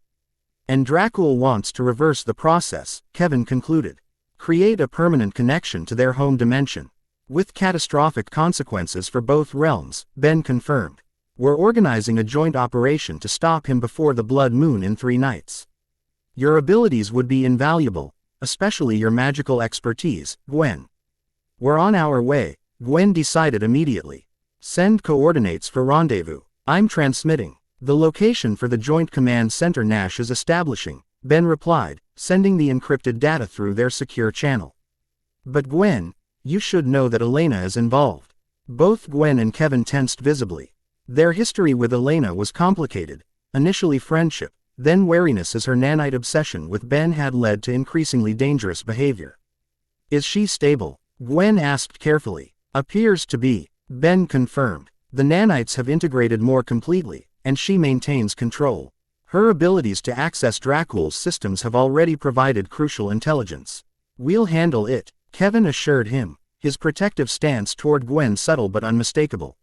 And Dracul wants to reverse the process, Kevin concluded. Create a permanent connection to their home dimension. With catastrophic consequences for both realms, Ben confirmed. We're organizing a joint operation to stop him before the blood moon in 3 nights. Your abilities would be invaluable, especially your magical expertise, Gwen. We're on our way, Gwen decided immediately. Send coordinates for rendezvous. I'm transmitting. The location for the Joint Command Center Nash is establishing, Ben replied, sending the encrypted data through their secure channel. But Gwen, you should know that Elena is involved. Both Gwen and Kevin tensed visibly. Their history with Elena was complicated, initially friendship, then wariness as her nanite obsession with Ben had led to increasingly dangerous behavior. Is she stable? Gwen asked carefully. Appears to be, Ben confirmed. The nanites have integrated more completely, and she maintains control. Her abilities to access Dracula's systems have already provided crucial intelligence. We'll handle it, Kevin assured him, his protective stance toward Gwen subtle but unmistakable.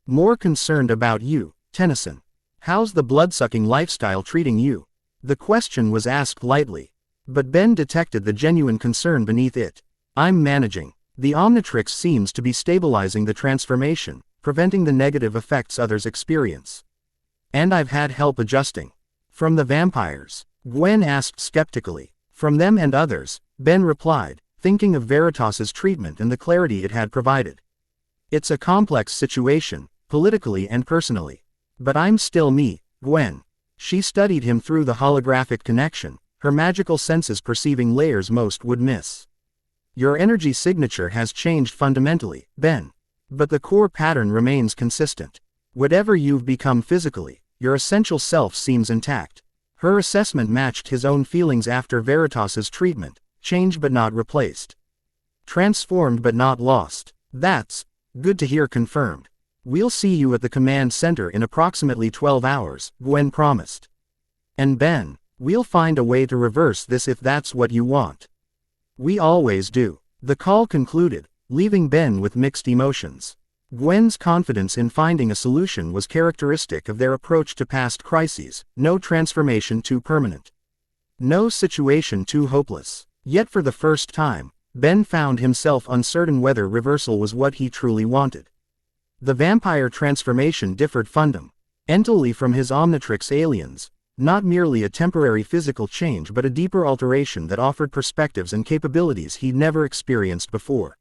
More concerned about you, Tennyson. How's the blood-sucking lifestyle treating you? The question was asked lightly, but Ben detected the genuine concern beneath it. I'm managing. The Omnitrix seems to be stabilizing the transformation, preventing the negative effects others experience. And I've had help adjusting. From the vampires? Gwen asked skeptically. From them and others, Ben replied, thinking of Veritas's treatment and the clarity it had provided. It's a complex situation, politically and personally. But I'm still me, Gwen. She studied him through the holographic connection, her magical senses perceiving layers most would miss. Your energy signature has changed fundamentally, Ben. But the core pattern remains consistent. Whatever you've become physically, your essential self seems intact. Her assessment matched his own feelings after Veritas's treatment, changed but not replaced. Transformed but not lost. That's good to hear confirmed. We'll see you at the command center in approximately 12 hours, Gwen promised. And Ben, we'll find a way to reverse this if that's what you want. We always do. The call concluded, leaving Ben with mixed emotions. Gwen's confidence in finding a solution was characteristic of their approach to past crises, no transformation too permanent. No situation too hopeless. Yet for the first time, Ben found himself uncertain whether reversal was what he truly wanted. The vampire transformation differed fundamentally from his Omnitrix aliens, not merely a temporary physical change but a deeper alteration that offered perspectives and capabilities he'd never experienced before.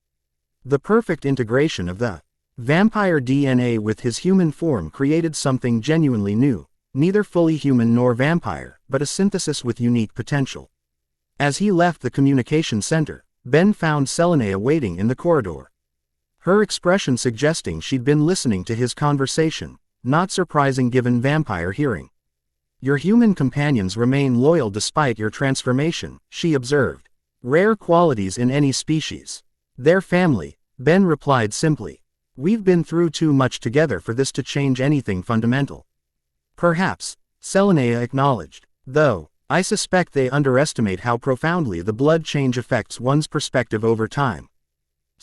The perfect integration of the vampire DNA with his human form created something genuinely new, neither fully human nor vampire, but a synthesis with unique potential. As he left the communication center, Ben found Selenea waiting in the corridor. Her expression suggesting she'd been listening to his conversation, not surprising given vampire hearing. Your human companions remain loyal despite your transformation, she observed. Rare qualities in any species. Their family, Ben replied simply. We've been through too much together for this to change anything fundamental. Perhaps, Selenea acknowledged. Though, I suspect they underestimate how profoundly the blood change affects one's perspective over time.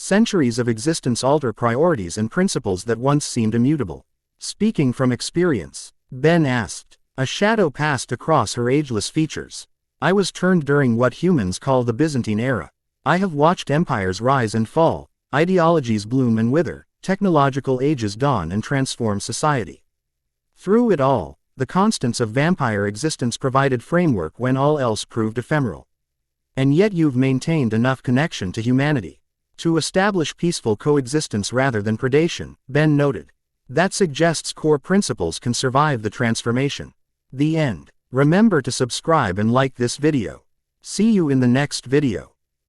Centuries of existence alter priorities and principles that once seemed immutable. Speaking from experience, Ben asked. A shadow passed across her ageless features. I was turned during what humans call the Byzantine era. I have watched empires rise and fall, ideologies bloom and wither, technological ages dawn and transform society. Through it all, the constants of vampire existence provided framework when all else proved ephemeral. And yet you've maintained enough connection to humanity to establish peaceful coexistence rather than predation, Ben noted. That suggests core principles can survive the transformation. The end. Remember to subscribe and like this video. See you in the next video.